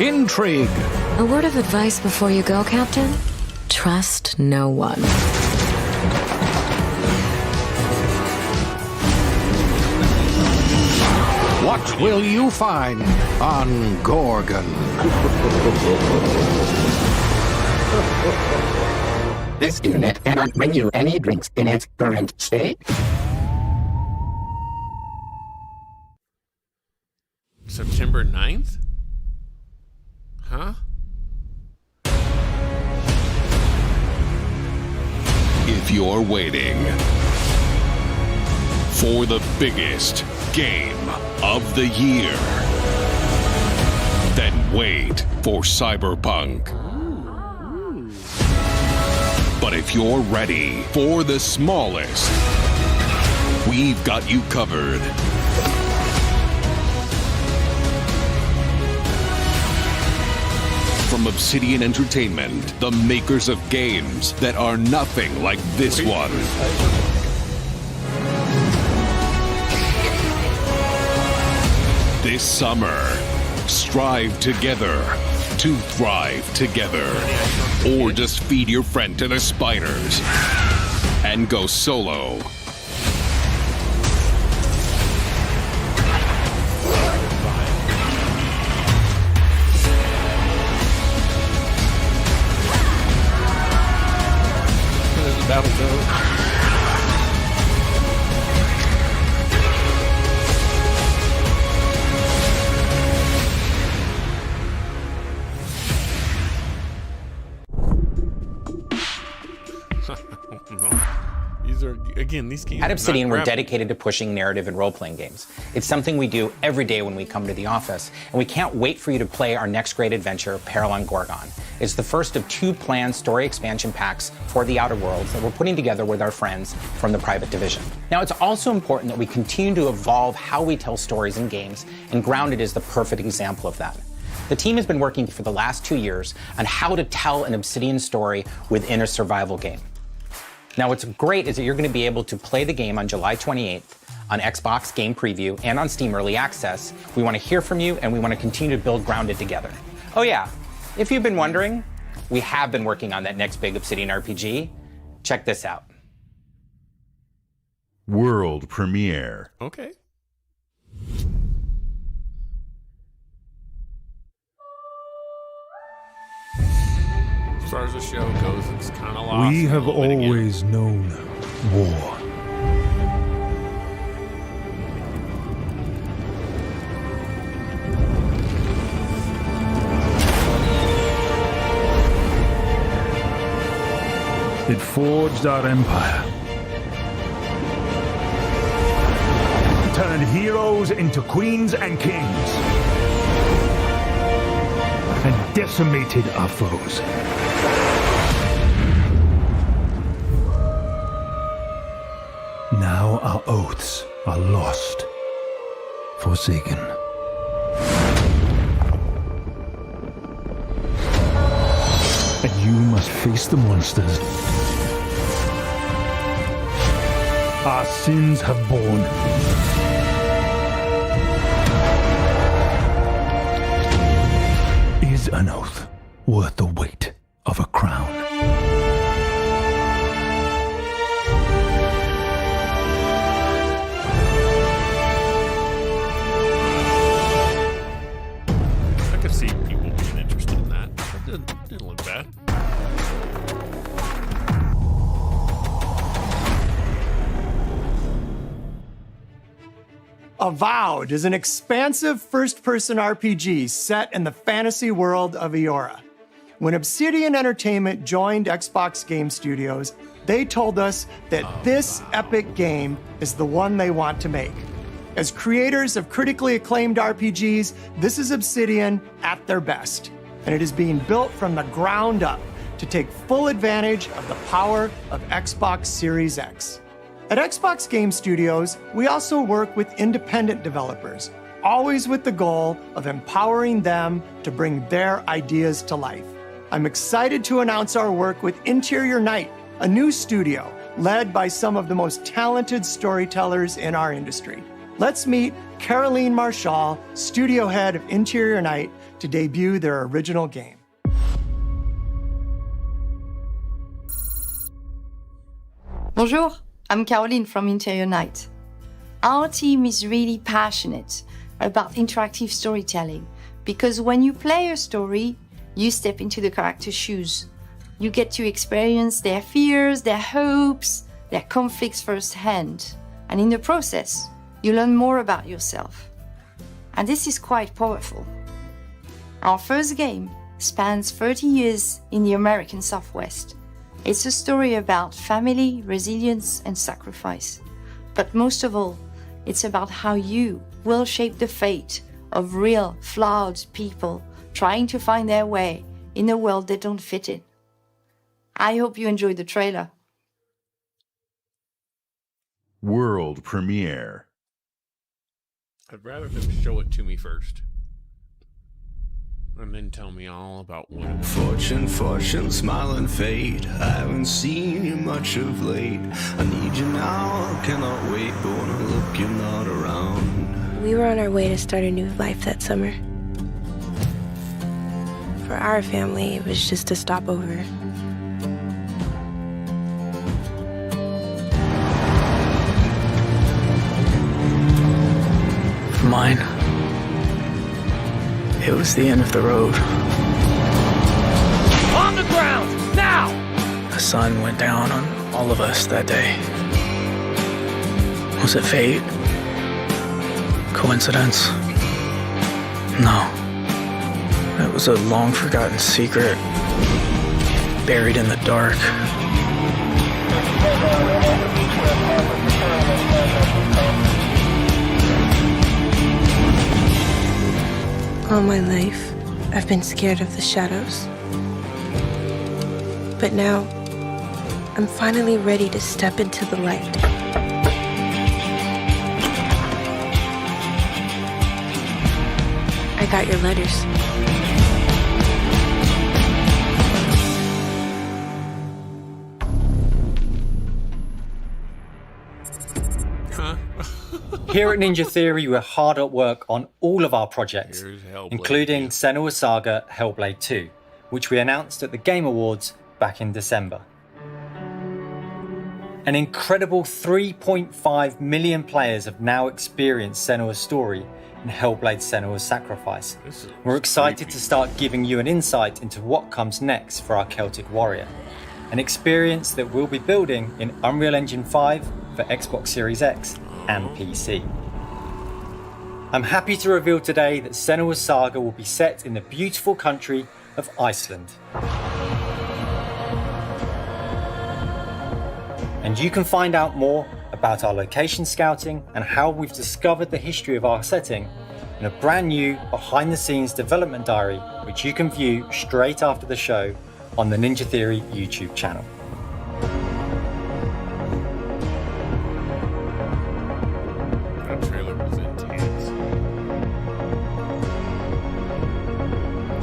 Speaker 15: Intrigue.
Speaker 16: A word of advice before you go, Captain? Trust no one.
Speaker 15: What will you find on Gorgon?
Speaker 17: This unit cannot bring you any drinks in its current state.
Speaker 1: September 9th? Huh?
Speaker 18: If you're waiting for the biggest game of the year, then wait for Cyberpunk. But if you're ready for the smallest, we've got you covered. From Obsidian Entertainment, the makers of games that are nothing like this one. This summer, strive together to thrive together. Or just feed your friend to the spiders and go solo.
Speaker 1: These games
Speaker 19: At Obsidian, we're dedicated to pushing narrative and role-playing games. It's something we do every day when we come to the office, and we can't wait for you to play our next great adventure, Peril on Gorgon. It's the first of 2 planned story expansion packs for the Outer Worlds that we're putting together with our friends from the Private Division. Now, it's also important that we continue to evolve how we tell stories in games, and Grounded is the perfect example of that. The team has been working for the last 2 years on how to tell an Obsidian story within a survival game. Now, what's great is that you're going to be able to play the game on July 28th on Xbox Game Preview and on Steam Early Access. We want to hear from you, and we want to continue to build Grounded together. Oh yeah, if you've been wondering, we have been working on that next big Obsidian RPG. Check this out.
Speaker 7: World premiere.
Speaker 1: Okay. As far as the show goes, it's kind of lost.
Speaker 20: We have always known war. It forged our empire. Turned heroes into queens and kings. And decimated our foes. Now our oaths are lost, forsaken. And you must face the monsters our sins have borne. Is an oath worth the weight of a crown?
Speaker 1: I could see people being interested in that. It didn't look bad.
Speaker 21: Avowed is an expansive first-person RPG set in the fantasy world of Eora. When Obsidian Entertainment joined Xbox Game Studios, they told us that this epic game is the one they want to make. As creators of critically acclaimed RPGs, this is Obsidian at their best, and it is being built from the ground up to take full advantage of the power of Xbox Series X. At Xbox Game Studios, we also work with independent developers, always with the goal of empowering them to bring their ideas to life. I'm excited to announce our work with Interior Night, a new studio led by some of the most talented storytellers in our industry. Let's meet Caroline Marshall, studio head of Interior Night, to debut their original game.
Speaker 5: Bonjour, I'm Caroline from Interior Night. Our team is really passionate about interactive storytelling because when you play a story, you step into the character's shoes. You get to experience their fears, their hopes, their conflicts firsthand. And in the process, you learn more about yourself. And this is quite powerful. Our first game spans 30 years in the American Southwest. It's a story about family, resilience, and sacrifice. But most of all, it's about how you will shape the fate of real, flawed people trying to find their way in a world they don't fit in. I hope you enjoyed the trailer.
Speaker 7: World premiere.
Speaker 1: I'd rather them show it to me first. And then tell me all about what it was.
Speaker 22: Fortune, smiling fate. I haven't seen you much of late. I need you now, cannot wait. But when I look, you're not around.
Speaker 23: We were on our way to start a new life that summer. For our family, it was just a stopover.
Speaker 24: For mine, it was the end of the road.
Speaker 25: On the ground, now!
Speaker 24: The sun went down on all of us that day. Was it fate? Coincidence? No. It was a long-forgotten secret, buried in the dark.
Speaker 23: All my life, I've been scared of the shadows. But now, I'm finally ready to step into the light. I got your letters.
Speaker 26: Here at Ninja Theory, we're hard at work on all of our projects, including Senua's Saga Hellblade 2, which we announced at the Game Awards back in December. An incredible 3.5 million players have now experienced Senua's story in Hellblade: Senua's Sacrifice. We're excited to start giving you an insight into what comes next for our Celtic Warrior, an experience that we'll be building in Unreal Engine 5 for Xbox Series X and PC. I'm happy to reveal today that Senua's Saga will be set in the beautiful country of Iceland. And you can find out more about our location scouting and how we've discovered the history of our setting in a brand new behind-the-scenes development diary, which you can view straight after the show on the Ninja Theory YouTube channel.
Speaker 1: That trailer was intense.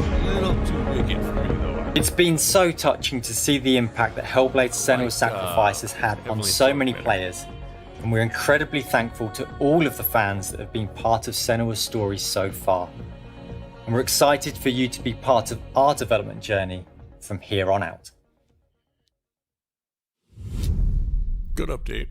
Speaker 1: A little too wicked for me, though.
Speaker 26: It's been so touching to see the impact that Hellblade: Senua's Sacrifice has had on so many players, and we're incredibly thankful to all of the fans that have been part of Senua's story so far. And we're excited for you to be part of our development journey from here on out.
Speaker 1: Good update.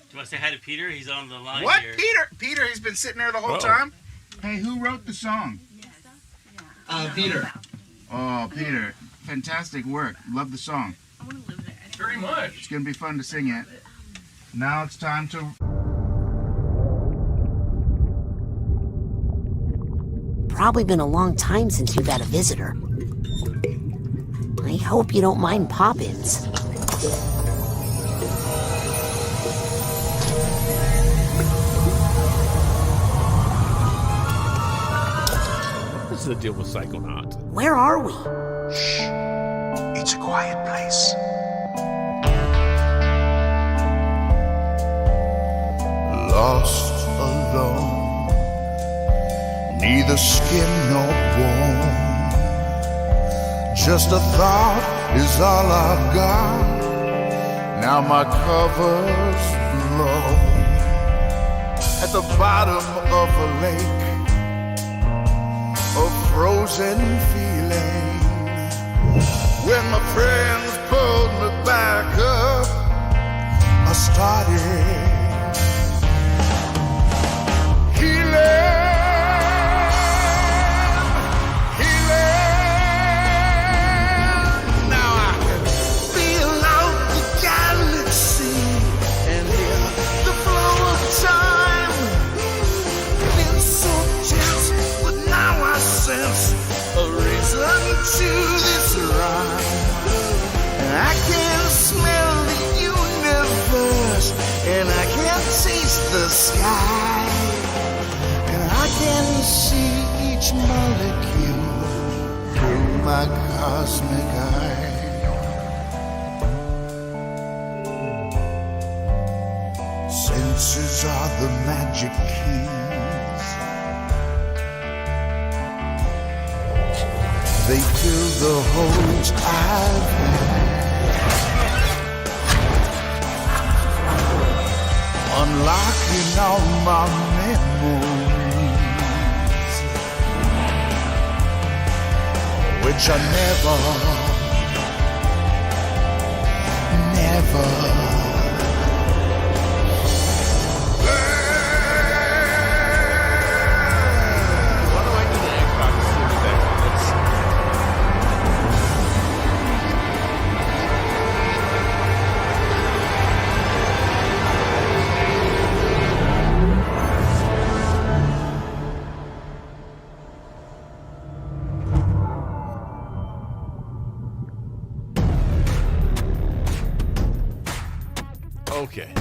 Speaker 27: Do you want to say hi to Peter? He's on the line
Speaker 28: What?
Speaker 27: here.
Speaker 28: Peter, he's been sitting there the whole
Speaker 27: Uh-oh.
Speaker 28: time? Hey, who wrote the song? Peter. Oh, Peter. Fantastic work. Love the song.
Speaker 27: I want to live there. Very much.
Speaker 28: It's going to be fun to sing it. Now it's time to...
Speaker 29: Probably been a long time since you've had a visitor.
Speaker 2: I hope you don't mind Poppins.
Speaker 1: What's the deal with Psychonauts?
Speaker 2: Where are we?
Speaker 28: Shh. It's a quiet place. Lost alone, neither skin nor bone. Just a thought is all I've got. Now my cover's low. At the bottom of a lake, a frozen feeling. When my friends pulled me back up, I started to this rhyme. And I can smell the universe, and I can taste the sky, and I can see each molecule through my cosmic eye. Senses are the magic keys. They fill the holes I've had, unlocking all my memories, which I never
Speaker 1: Okay.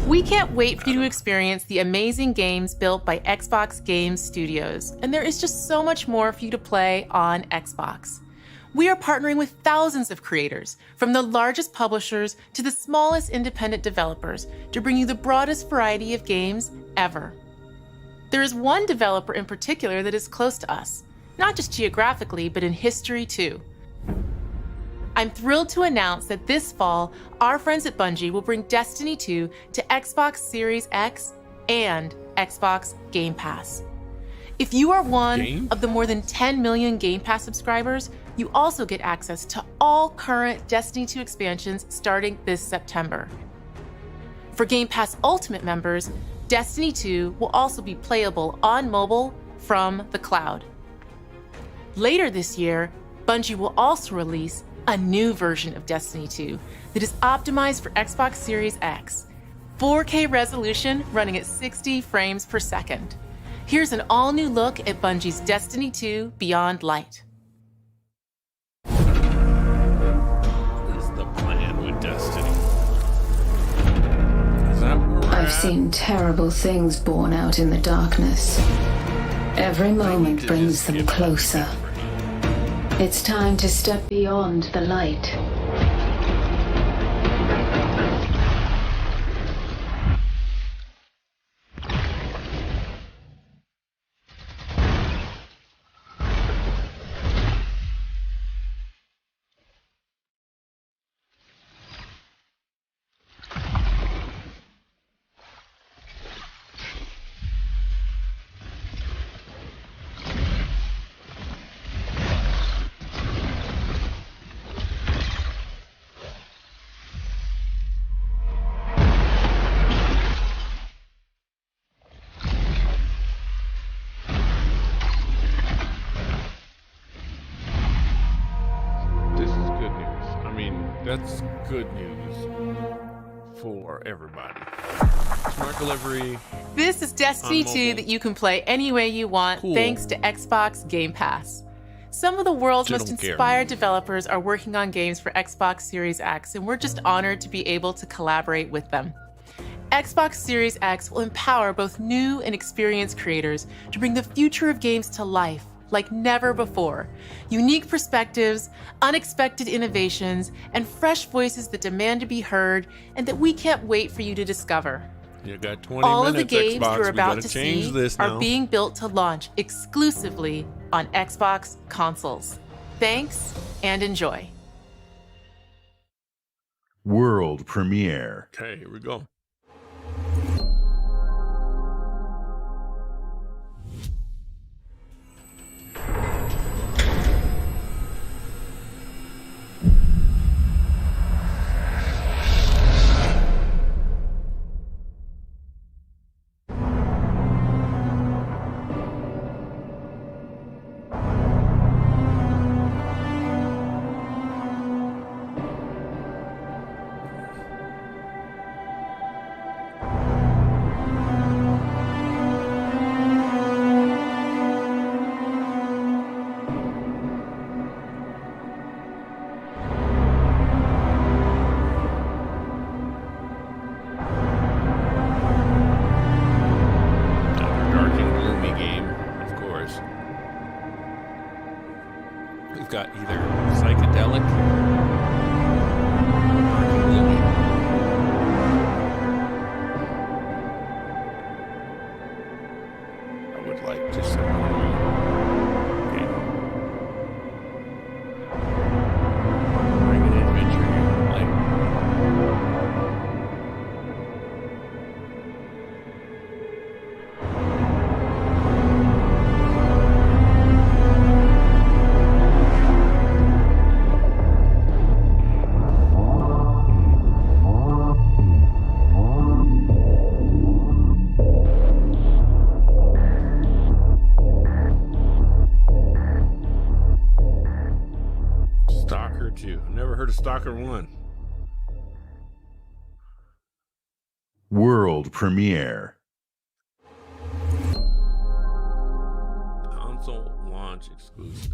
Speaker 3: We can't wait for you to experience the amazing games built by Xbox Game Studios, and there is just so much more for you to play on Xbox. We are partnering with thousands of creators, from the largest publishers to the smallest independent developers, to bring you the broadest variety of games ever. There is one developer in particular that is close to us, not just geographically, but in history too. I'm thrilled to announce that this fall, our friends at Bungie will bring Destiny 2 to Xbox Series X and Xbox Game Pass. If you are one of the more than 10 million Game Pass subscribers, you also get access to all current Destiny 2 expansions starting this September. For Game Pass Ultimate members, Destiny 2 will also be playable on mobile from the cloud. Later this year, Bungie will also release a new version of Destiny 2 that is optimized for Xbox Series X, 4K resolution running at 60 frames per second. Here's an all-new look at Bungie's Destiny 2 Beyond Light.
Speaker 1: What is the plan with Destiny? Is that
Speaker 6: I've seen terrible things born out in the darkness. Every moment brings them closer. It's time to step beyond the light.
Speaker 1: That's good news for everybody. Smart delivery.
Speaker 3: This is Destiny 2 that you can play any way you want thanks to Xbox Game Pass. Some of the world's most inspired developers are working on games for Xbox Series X, and we're just honored to be able to collaborate with them. Xbox Series X will empower both new and experienced creators to bring the future of games to life like never before. Unique perspectives, unexpected innovations, and fresh voices that demand to be heard and that we can't wait for you to discover.
Speaker 1: You got 20
Speaker 3: All
Speaker 1: minutes,
Speaker 3: of the games
Speaker 1: Xbox.
Speaker 3: you're
Speaker 1: We
Speaker 3: about
Speaker 1: gotta
Speaker 3: to
Speaker 1: change
Speaker 3: see
Speaker 1: this now.
Speaker 3: are being built to launch exclusively on Xbox consoles. Thanks and enjoy.
Speaker 7: World premiere.
Speaker 1: Okay, here we go. Dark and gloomy game, of course. We've got either psychedelic, dark and gloomy. I would like just a normal game. Bring an adventure here, like. Stalker 2. I've never heard of Stalker 1.
Speaker 7: World premiere.
Speaker 1: Console launch exclusive.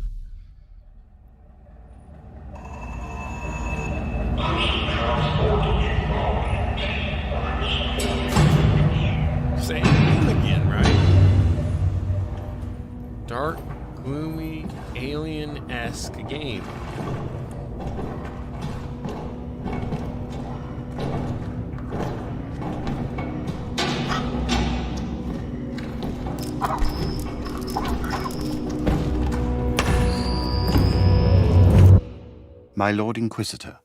Speaker 1: Same thing again, right? Dark, gloomy, alien-esque game.
Speaker 4: My Lord Inquisitor,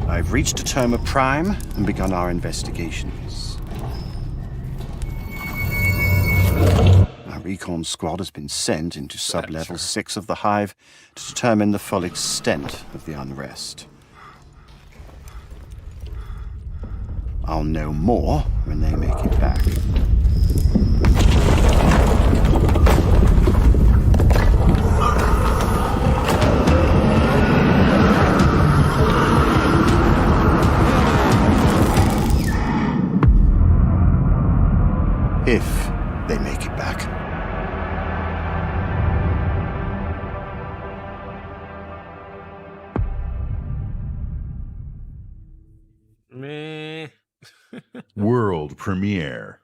Speaker 4: I've reached a term of prime and begun our investigations. Our recon squad has been sent into sub-level 6 of the Hive to determine the full extent of the unrest. I'll know more when they make it back. If they make it back.
Speaker 1: Meh.
Speaker 7: World premiere.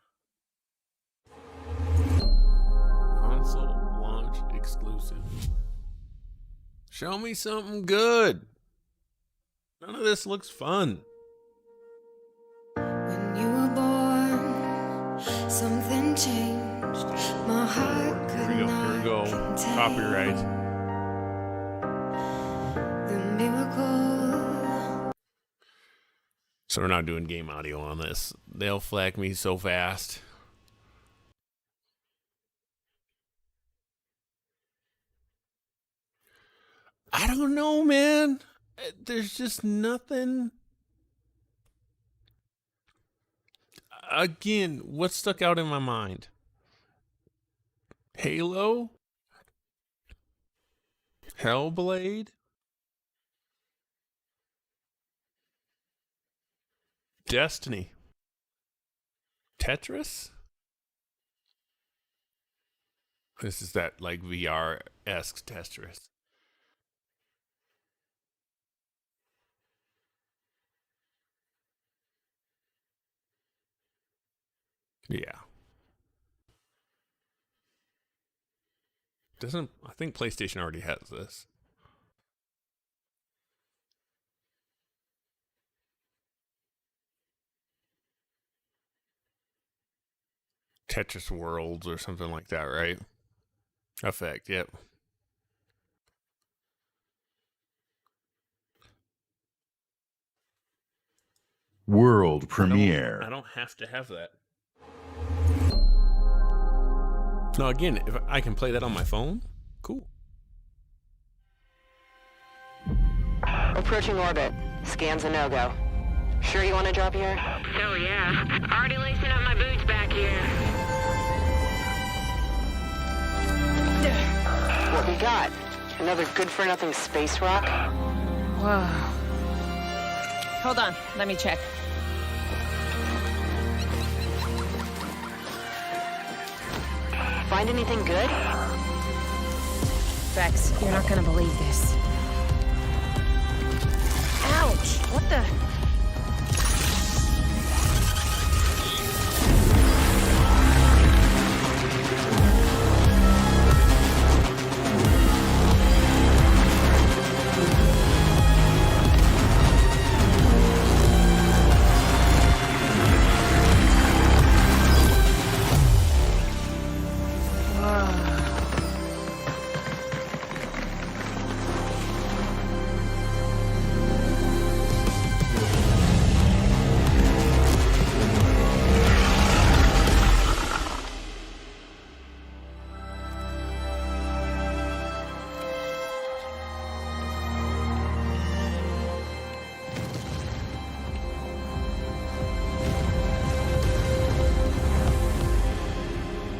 Speaker 1: Console launch exclusive. Show me something good. None of this looks fun.
Speaker 8: When you were born, something changed. My heart could
Speaker 1: Here we
Speaker 8: not
Speaker 1: go.
Speaker 8: contain
Speaker 1: Copyright.
Speaker 8: the miracle.
Speaker 1: So we're not doing game audio on this. They'll flag me so fast. I don't know, man. There's just nothing. Again, what stuck out in my mind? Halo? Hellblade? Destiny? Tetris? This is that like VR-esque Tetris. Yeah. I think PlayStation already has this. Tetris Worlds or something like that, right? Effect, yep.
Speaker 7: World premiere.
Speaker 1: I don't have to have that. No, again, if I can play that on my phone, cool.
Speaker 9: Approaching orbit. Scans a no-go. Sure you want to drop here?
Speaker 10: Oh yeah. Already lacing up my boots back here.
Speaker 9: What we got? Another good-for-nothing space rock?
Speaker 10: Whoa. Hold on, let me check.
Speaker 9: Find anything good?
Speaker 10: Vex, you're not gonna believe this. Ouch! What the?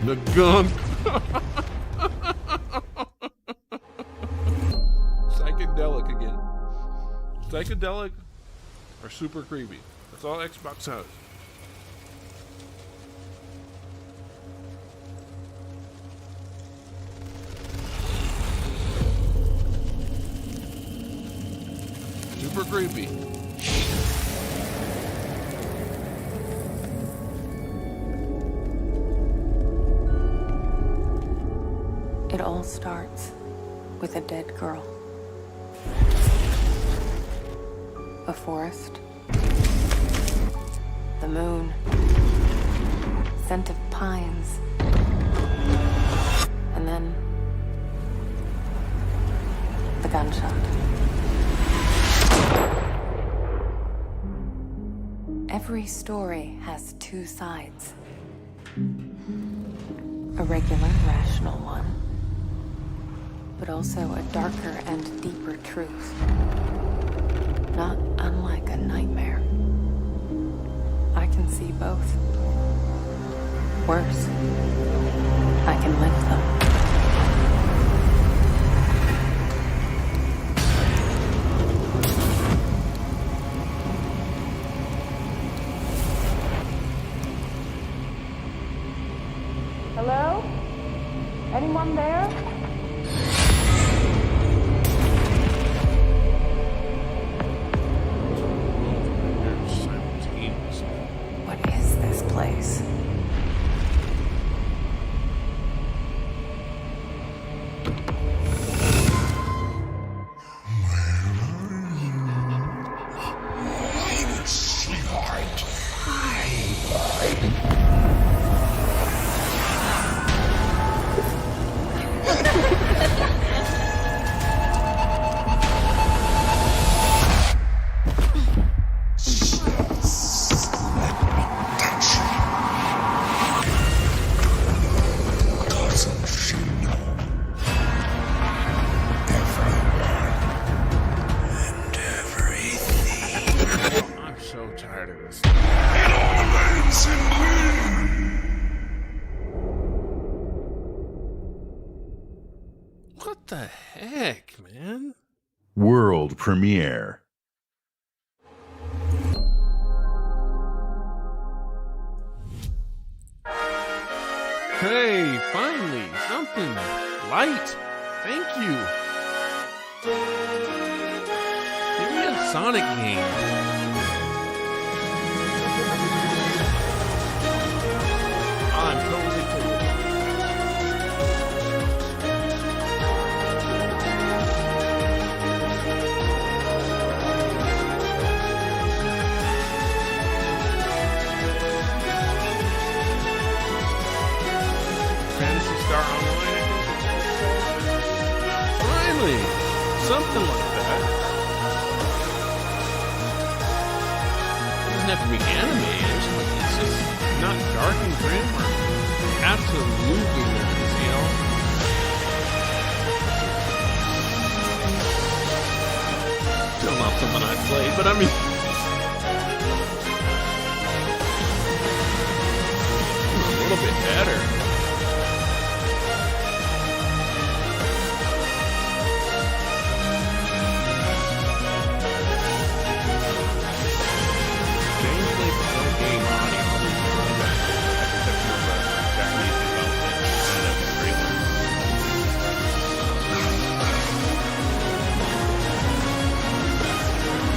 Speaker 1: The gun. Psychedelic again. Psychedelic or super creepy. That's all Xbox has. Super creepy.
Speaker 11: It all starts with a dead girl. A forest. The moon. Scent of pines. And then the gunshot. Every story has two sides. A regular, rational one, but also a darker and deeper truth. Not unlike a nightmare. I can see both. Worse, I can live them.
Speaker 12: Hello? Anyone there?
Speaker 11: What is this place?
Speaker 1: I'm so tired of this. What the heck, man?
Speaker 7: World premiere.
Speaker 1: Hey, finally, something light. Thank you. Give me a Sonic game. I'm totally cool. Phantasy Star Online, I think it's called. Finally, something like that. It doesn't have to be animated. It's just not dark and grim or absolutely nice, you know? Still not something I'd play, but I mean... a little bit better.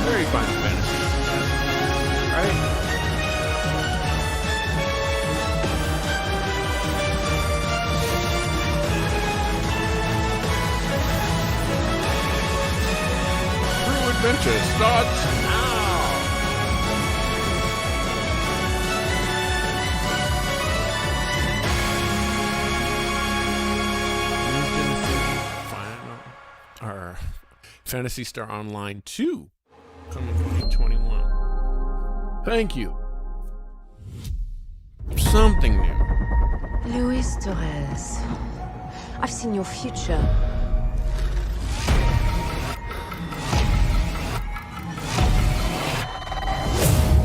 Speaker 1: Very Final Fantasy, right? True Adventure starts now. Or Phantasy Star Online 2. Coming 2021. Thank you. Something new.
Speaker 11: Luis Torres. I've seen your future.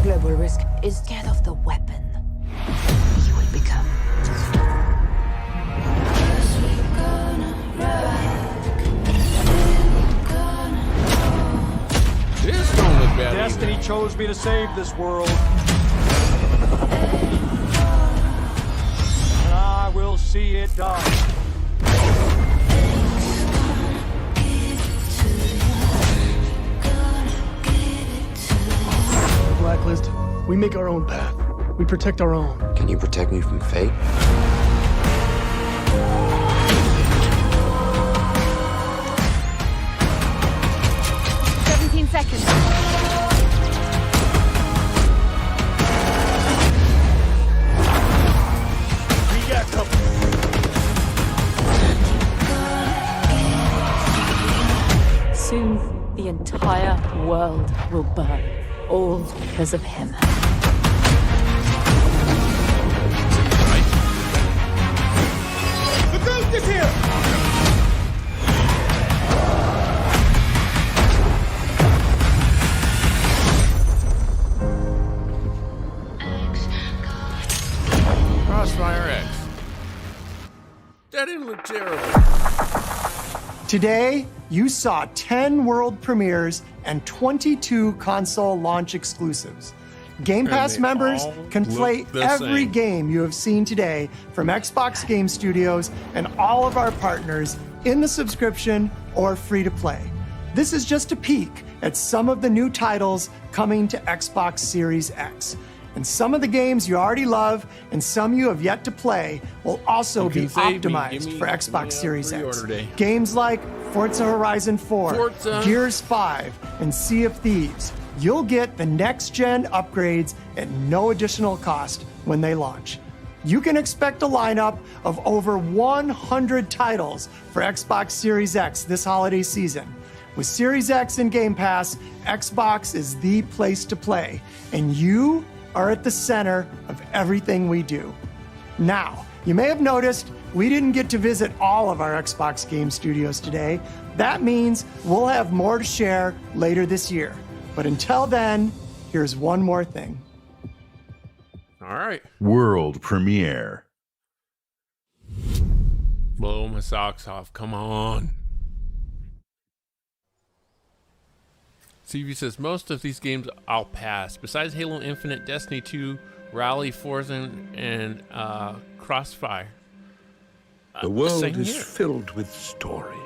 Speaker 11: Global Risk is scared of the weapon you will become.
Speaker 1: This don't look bad.
Speaker 13: Destiny chose me to save this world. And I will see it done.
Speaker 14: Blacklist, we make our own path. We protect our own.
Speaker 15: Can you protect me from fate?
Speaker 11: 17 seconds.
Speaker 14: We got company.
Speaker 11: Soon, the entire world will burn. All because of him.
Speaker 14: The ghost is here!
Speaker 1: Crossfire X. That didn't look terrible.
Speaker 21: Today, you saw 10 world premieres and 22 console launch exclusives. Game Pass members can play every game you have seen today from Xbox Game Studios and all of our partners in the subscription or free to play. This is just a peek at some of the new titles coming to Xbox Series X. And some of the games you already love and some you have yet to play will also be optimized for Xbox Series X. Games like Forza Horizon 4, Gears 5, and Sea of Thieves. You'll get the next-gen upgrades at no additional cost when they launch. You can expect a lineup of over 100 titles for Xbox Series X this holiday season. With Series X and Game Pass, Xbox is the place to play, and you are at the center of everything we do. Now, you may have noticed we didn't get to visit all of our Xbox Game Studios today. That means we'll have more to share later this year. But until then, here's one more thing.
Speaker 1: All right.
Speaker 7: World premiere.
Speaker 1: Blow my socks off. Come on. CV says, most of these games I'll pass. Besides Halo Infinite, Destiny 2, Rally, Forza, and Crossfire.
Speaker 5: The world
Speaker 1: same
Speaker 5: is
Speaker 1: here.
Speaker 5: filled with stories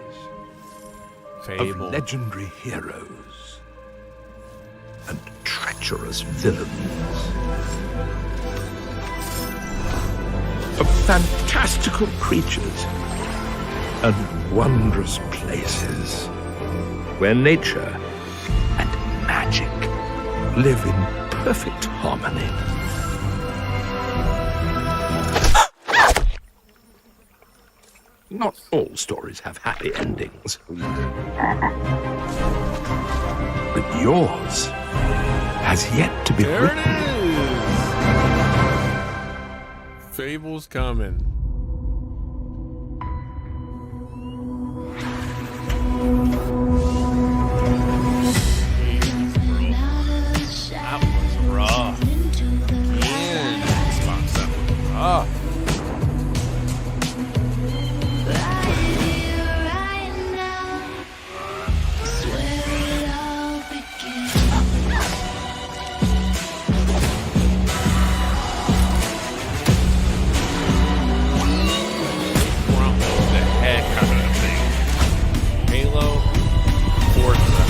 Speaker 1: Fable.
Speaker 5: of legendary heroes and treacherous villains, of fantastical creatures and wondrous places where nature and magic live in perfect harmony. Not all stories have happy endings. But yours has yet to be
Speaker 1: There
Speaker 5: written.
Speaker 1: it is. Fable's coming. That was rough. Again, Xbox, that was rough. Halo, Forza.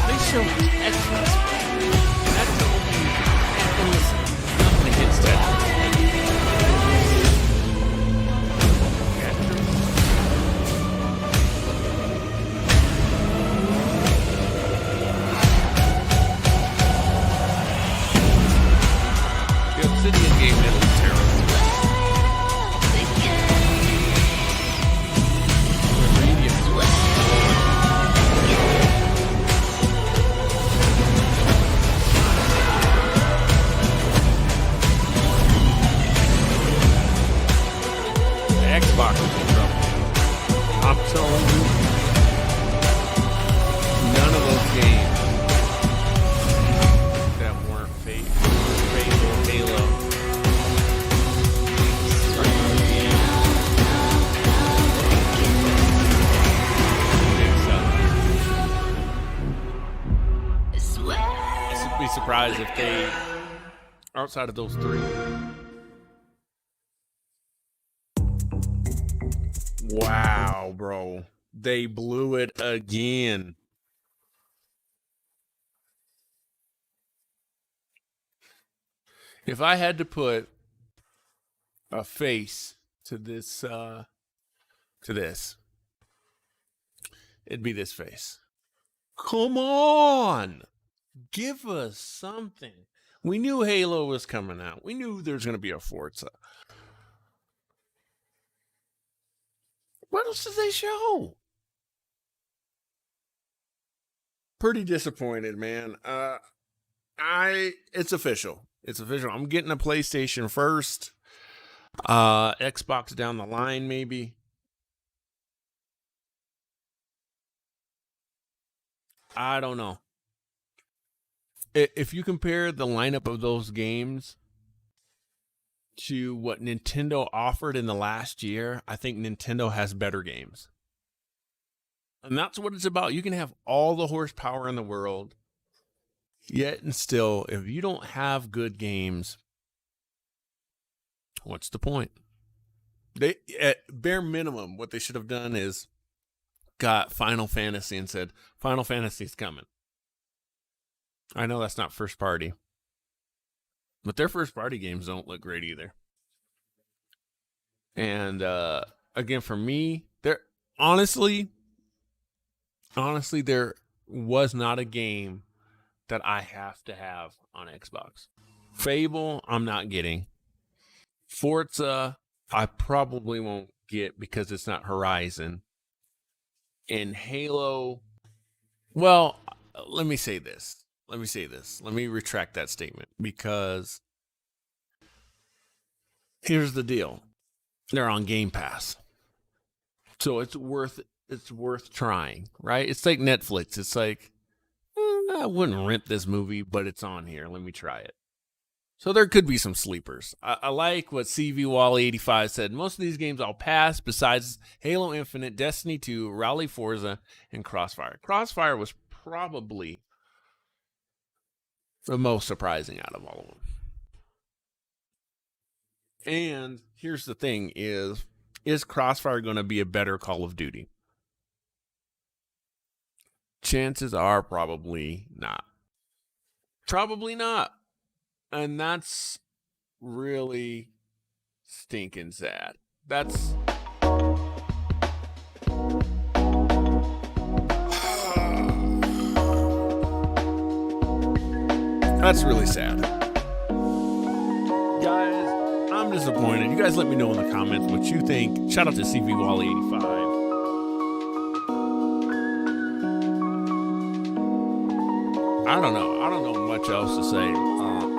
Speaker 1: They show Tetris. That's the only. And listen, nothing against Tetris. The Obsidian game is terrible. Xbox is in trouble. I'm telling you, none of those games that weren't Fable, Halo. I'd be surprised if they, outside of those three. Wow, bro. They blew it again. If I had to put a face to this, it'd be this face. Come on. Give us something. We knew Halo was coming out. We knew there was going to be a Forza. What else did they show? Pretty disappointed, man. It's official. It's official. I'm getting a PlayStation first. Xbox down the line, maybe. I don't know. If you compare the lineup of those games to what Nintendo offered in the last year, I think Nintendo has better games. And that's what it's about. You can have all the horsepower in the world, yet and still, if you don't have good games, what's the point? They, at bare minimum, what they should have done is got Final Fantasy and said, Final Fantasy's coming. I know that's not first party, but their first party games don't look great either. And again, for me, honestly, there was not a game that I have to have on Xbox. Fable, I'm not getting. Forza, I probably won't get because it's not Horizon. And Halo, well, let me say this. Let me retract that statement, because here's the deal. They're on Game Pass. So it's worth trying, right? It's like Netflix. It's like, I wouldn't rent this movie, but it's on here. Let me try it. So there could be some sleepers. I like what CV Wally 85 said. Most of these games I'll pass besides Halo Infinite, Destiny 2, Rally Forza, and Crossfire. Crossfire was probably the most surprising out of all of them. And here's the thing is Crossfire going to be a better Call of Duty? Chances are probably not. Probably not. And that's really stinking sad. That's really sad. Guys, I'm disappointed. You guys let me know in the comments what you think. Shout out to CV Wally 85. I don't know much else to say.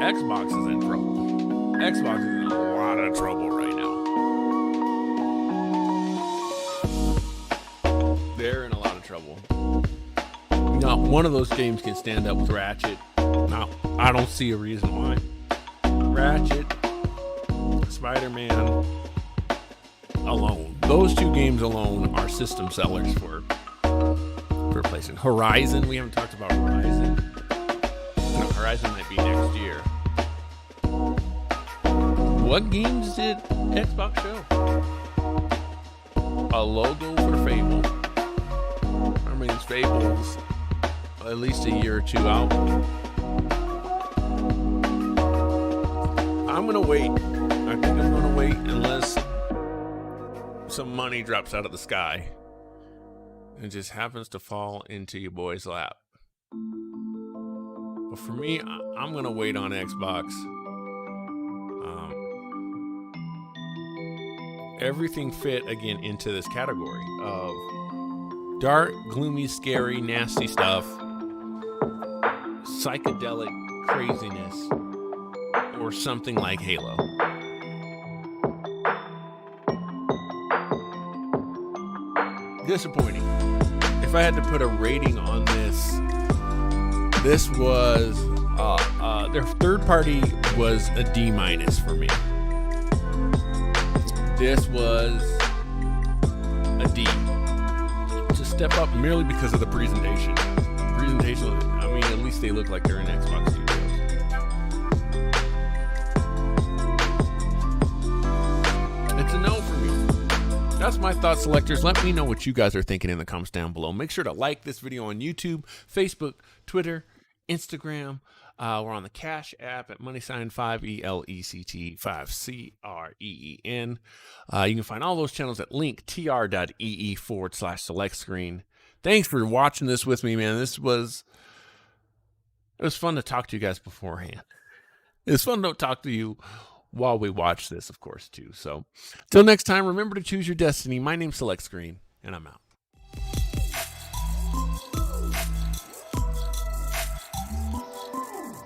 Speaker 1: Xbox is in trouble. Xbox is in a lot of trouble right now. They're in a lot of trouble. Not one of those games can stand up with Ratchet. Now, I don't see a reason why. Ratchet, Spider-Man alone. Those two games alone are system sellers for PlayStation. Horizon, we haven't talked about Horizon. No, Horizon might be next year. What games did Xbox show? A logo for Fable. I mean, Fable's at least a year or two out. I'm gonna wait. I think I'm gonna wait unless some money drops out of the sky. It just happens to fall into your boy's lap. But for me, I'm gonna wait on Xbox. Everything fit again into this category of dark, gloomy, scary, nasty stuff, psychedelic craziness, or something like Halo. Disappointing. If I had to put a rating on this was their third party was a D- for me. This was a D. To step up merely because of the presentation. I mean, at least they look like they're in Xbox Studios. It's a no for me. That's my thoughts, selectors. Let me know what you guys are thinking in the comments down below. Make sure to like this video on YouTube, Facebook, Twitter, Instagram. We're on the Cash app at $5ELECT 5CREEN. You can find all those channels at linktr.ee/select screen. Thanks for watching this with me, man. It was fun to talk to you guys beforehand. It's fun to talk to you while we watch this, of course, too. So, till next time, remember to choose your destiny. My name's Select Screen, and I'm out.